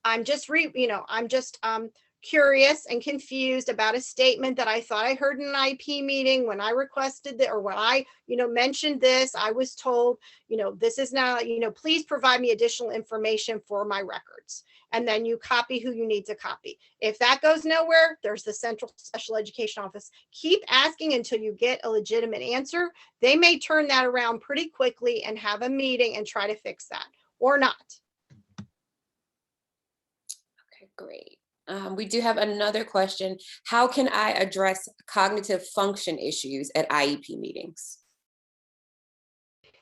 I'm just curious and confused about a statement that I thought I heard in an IEP meeting when I requested that, or when I, mentioned this. I was told, this is now, please provide me additional information for my records. And then you copy who you need to copy. If that goes nowhere, there's the Central Special Education Office. Keep asking until you get a legitimate answer. They may turn that around pretty quickly and have a meeting and try to fix that, or not. Okay, great. We do have another question. How can I address cognitive function issues at IEP meetings?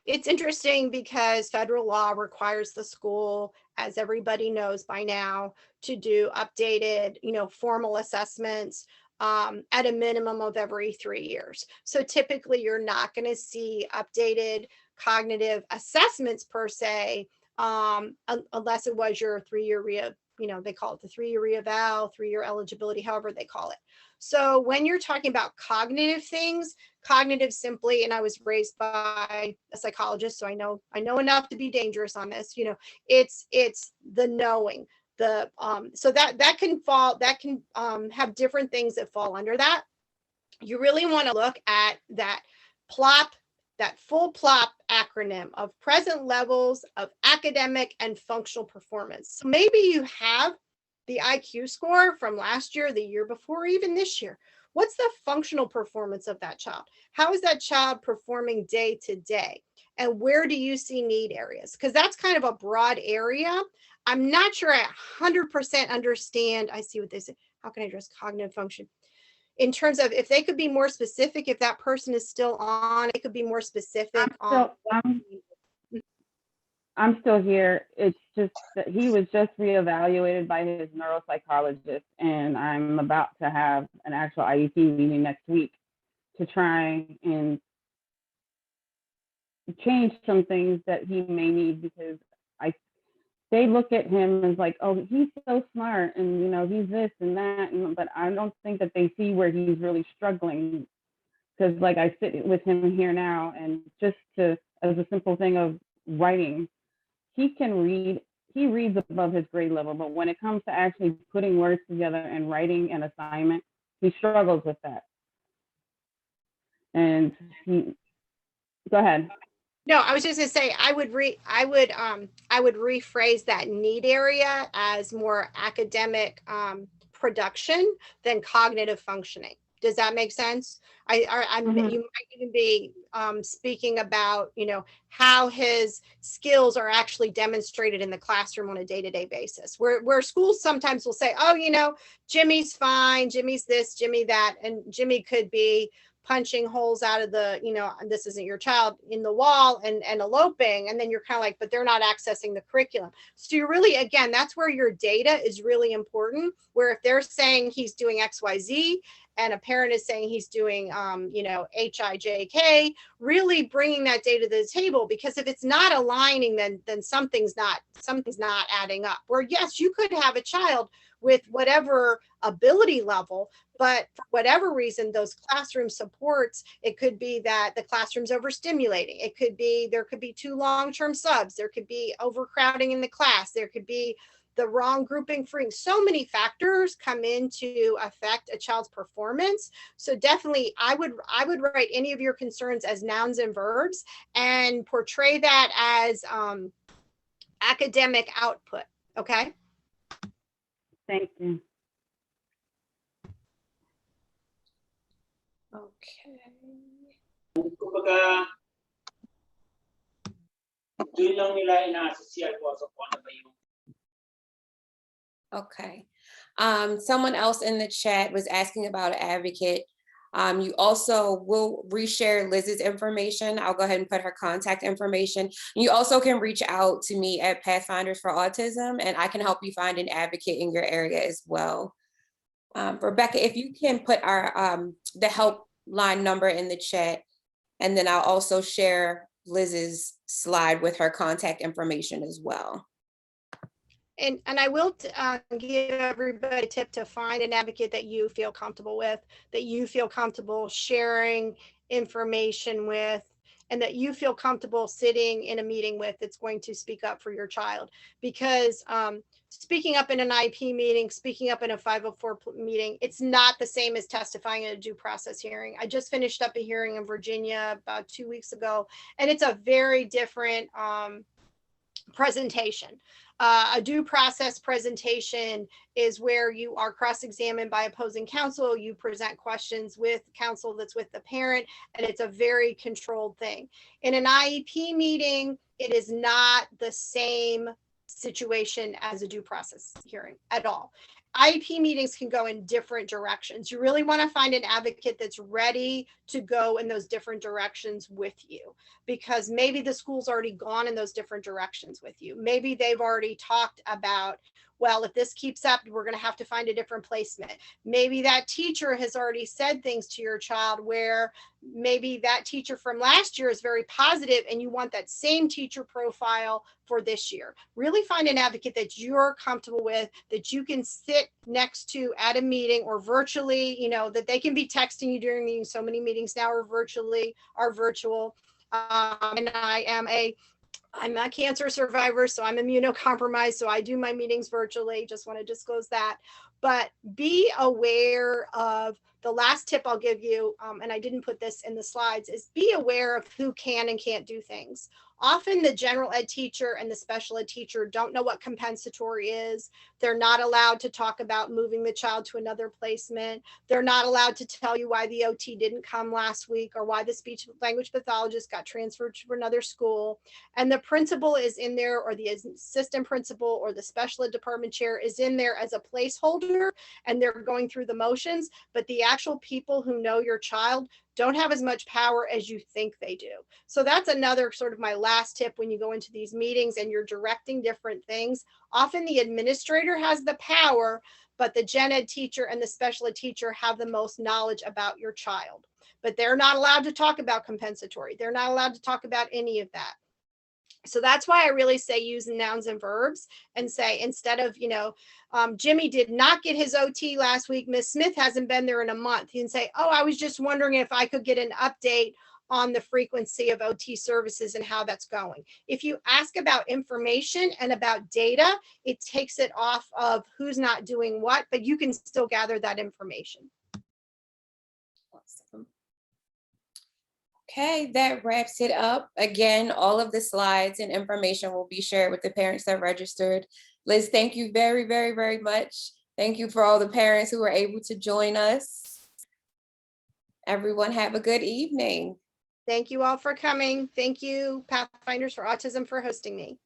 It's interesting because federal law requires the school, as everybody knows by now, to do updated, formal assessments at a minimum of every 3 years. So typically you're not going to see updated cognitive assessments per se, unless it was your 3-year they call it the 3-year reeval, 3-year eligibility, however they call it. So when you're talking about cognitive things, cognitive simply, and I was raised by a psychologist, so I know enough to be dangerous on this, it's the knowing, so that can have different things that fall under that. You really want to look at that PLOP, that full PLOP acronym of present levels of academic and functional performance. So maybe you have the IQ score from last year, the year before, even this year. What's the functional performance of that child? How is that child performing day to day? And where do you see need areas? Because that's kind of a broad area. I'm not sure I 100% understand. I see what they say. How can I address cognitive function? In terms of if they could be more specific, if that person is still on, it could be more specific on. I'm still here. It's just that he was just reevaluated by his neuropsychologist, and I'm about to have an actual IEP meeting next week to try and change some things that he may need, because they look at him as like, oh, he's so smart, and he's this and that, but I don't think that they see where he's really struggling. Because like I sit with him here now, and just as a simple thing of writing, he can read. He reads above his grade level, but when it comes to actually putting words together and writing an assignment, he struggles with that. And go ahead. No, I was just gonna say I would rephrase that need area as more academic production than cognitive functioning. Does that make sense? Mhm. You might even be speaking about, how his skills are actually demonstrated in the classroom on a day-to-day basis. Where schools sometimes will say, oh, Jimmy's fine, Jimmy's this, Jimmy that, and Jimmy could be punching holes out of the, this isn't your child, in the wall and eloping. And then you're kind of like, but they're not accessing the curriculum. So you really, again, that's where your data is really important, where if they're saying he's doing XYZ and a parent is saying he's doing, HIJK, really bringing that data to the table, because if it's not aligning, then something's not adding up. Where yes, you could have a child with whatever ability level, but for whatever reason, those classroom supports, it could be that the classroom's overstimulating. It could be, there could be too long-term subs. There could be overcrowding in the class. There could be the wrong grouping for so many factors come in to affect a child's performance. So definitely I would write any of your concerns as nouns and verbs and portray that as academic output. Okay. Thank you. Okay. Kumbaga, doon lang nila ina-associate ko sa kung ano ba yung Okay. Someone else in the chat was asking about an advocate. You also will reshare Liz's information. I'll go ahead and put her contact information. You also can reach out to me at Pathfinders for Autism, and I can help you find an advocate in your area as well. Rebecca, if you can put our the helpline number in the chat, and then I'll also share Liz's slide with her contact information as well. And I will give everybody a tip to find an advocate that you feel comfortable with, that you feel comfortable sharing information with, and that you feel comfortable sitting in a meeting with that's going to speak up for your child. Because speaking up in an IEP meeting, speaking up in a 504 meeting, it's not the same as testifying in a due process hearing. I just finished up a hearing in Virginia about 2 weeks ago, and it's a very different presentation. A due process presentation is where you are cross-examined by opposing counsel. You present questions with counsel that's with the parent, and it's a very controlled thing. In an IEP meeting, it is not the same situation as a due process hearing at all. IEP meetings can go in different directions. You really want to find an advocate that's ready to go in those different directions with you, because maybe the school's already gone in those different directions with you. Maybe they've already talked about, well, if this keeps up, we're going to have to find a different placement. Maybe that teacher has already said things to your child where maybe that teacher from last year is very positive and you want that same teacher profile for this year. Really find an advocate that you're comfortable with, that you can sit next to at a meeting or virtually, that they can be texting you during meetings. So many meetings now are virtual. And I'm a cancer survivor, so I'm immunocompromised. So I do my meetings virtually. Just want to disclose that. But be aware of the last tip I'll give you, and I didn't put this in the slides, is be aware of who can and can't do things. Often the general ed teacher and the special ed teacher don't know what compensatory is. They're not allowed to talk about moving the child to another placement. They're not allowed to tell you why the OT didn't come last week or why the speech language pathologist got transferred to another school. And the principal is in there, or the assistant principal or the special ed department chair is in there as a placeholder, and they're going through the motions. But the actual people who know your child don't have as much power as you think they do. So that's another sort of my last tip when you go into these meetings and you're directing different things. Often the administrator has the power, but the gen ed teacher and the special ed teacher have the most knowledge about your child. But they're not allowed to talk about compensatory. They're not allowed to talk about any of that. So that's why I really say use nouns and verbs and say, instead of, Jimmy did not get his OT last week. Miss Smith hasn't been there in a month. You can say, oh, I was just wondering if I could get an update on the frequency of OT services and how that's going. If you ask about information and about data, it takes it off of who's not doing what, but you can still gather that information. Awesome. Okay, that wraps it up. Again, all of the slides and information will be shared with the parents that registered. Liz, thank you very, very, very much. Thank you for all the parents who were able to join us. Everyone have a good evening. Thank you all for coming. Thank you, Pathfinders for Autism, for hosting me.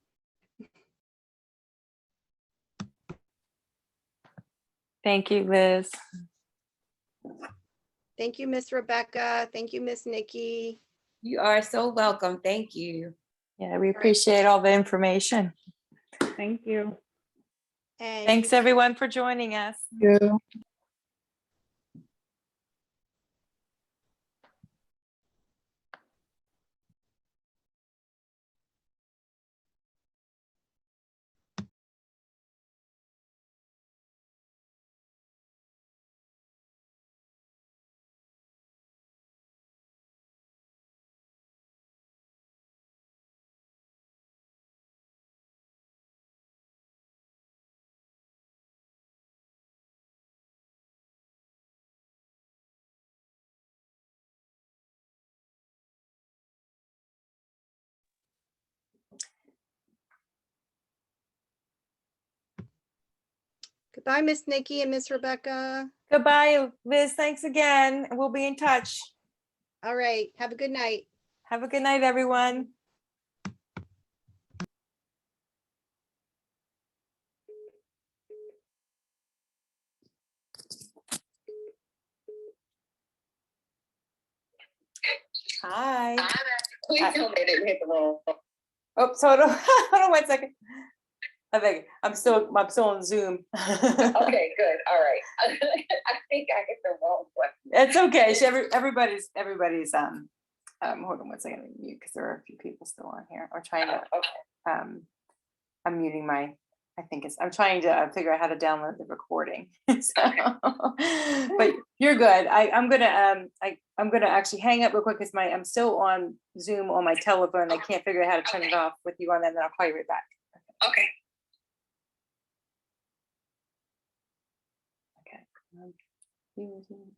Thank you, Liz. Thank you, Miss Rebecca. Thank you, Miss Nikki. You are so welcome. Thank you. Yeah, we appreciate all the information. Thank you. And Thanks, everyone, for joining us. goodbye, Miss Nikki and Miss Rebecca. Goodbye, Liz. Thanks again. We'll be in touch. All right. Have a good night. Have a good night, everyone. Hi. Please tell me I didn't hit the wrong. Oops, hold on. Hold on 1 second. I think I'm still on Zoom. Okay, good. All right. I think I hit the wrong one. It's okay. Everybody's hold on 1 second, let me mute because there are a few people still on here. I'm trying to Okay. I'm muting my, I'm trying to figure out how to download the recording. So, but you're good. I'm gonna actually hang up real quick because I'm still on Zoom on my telephone. I can't figure out how to turn it off with you on that, and then I'll call you right back. Okay. Okay.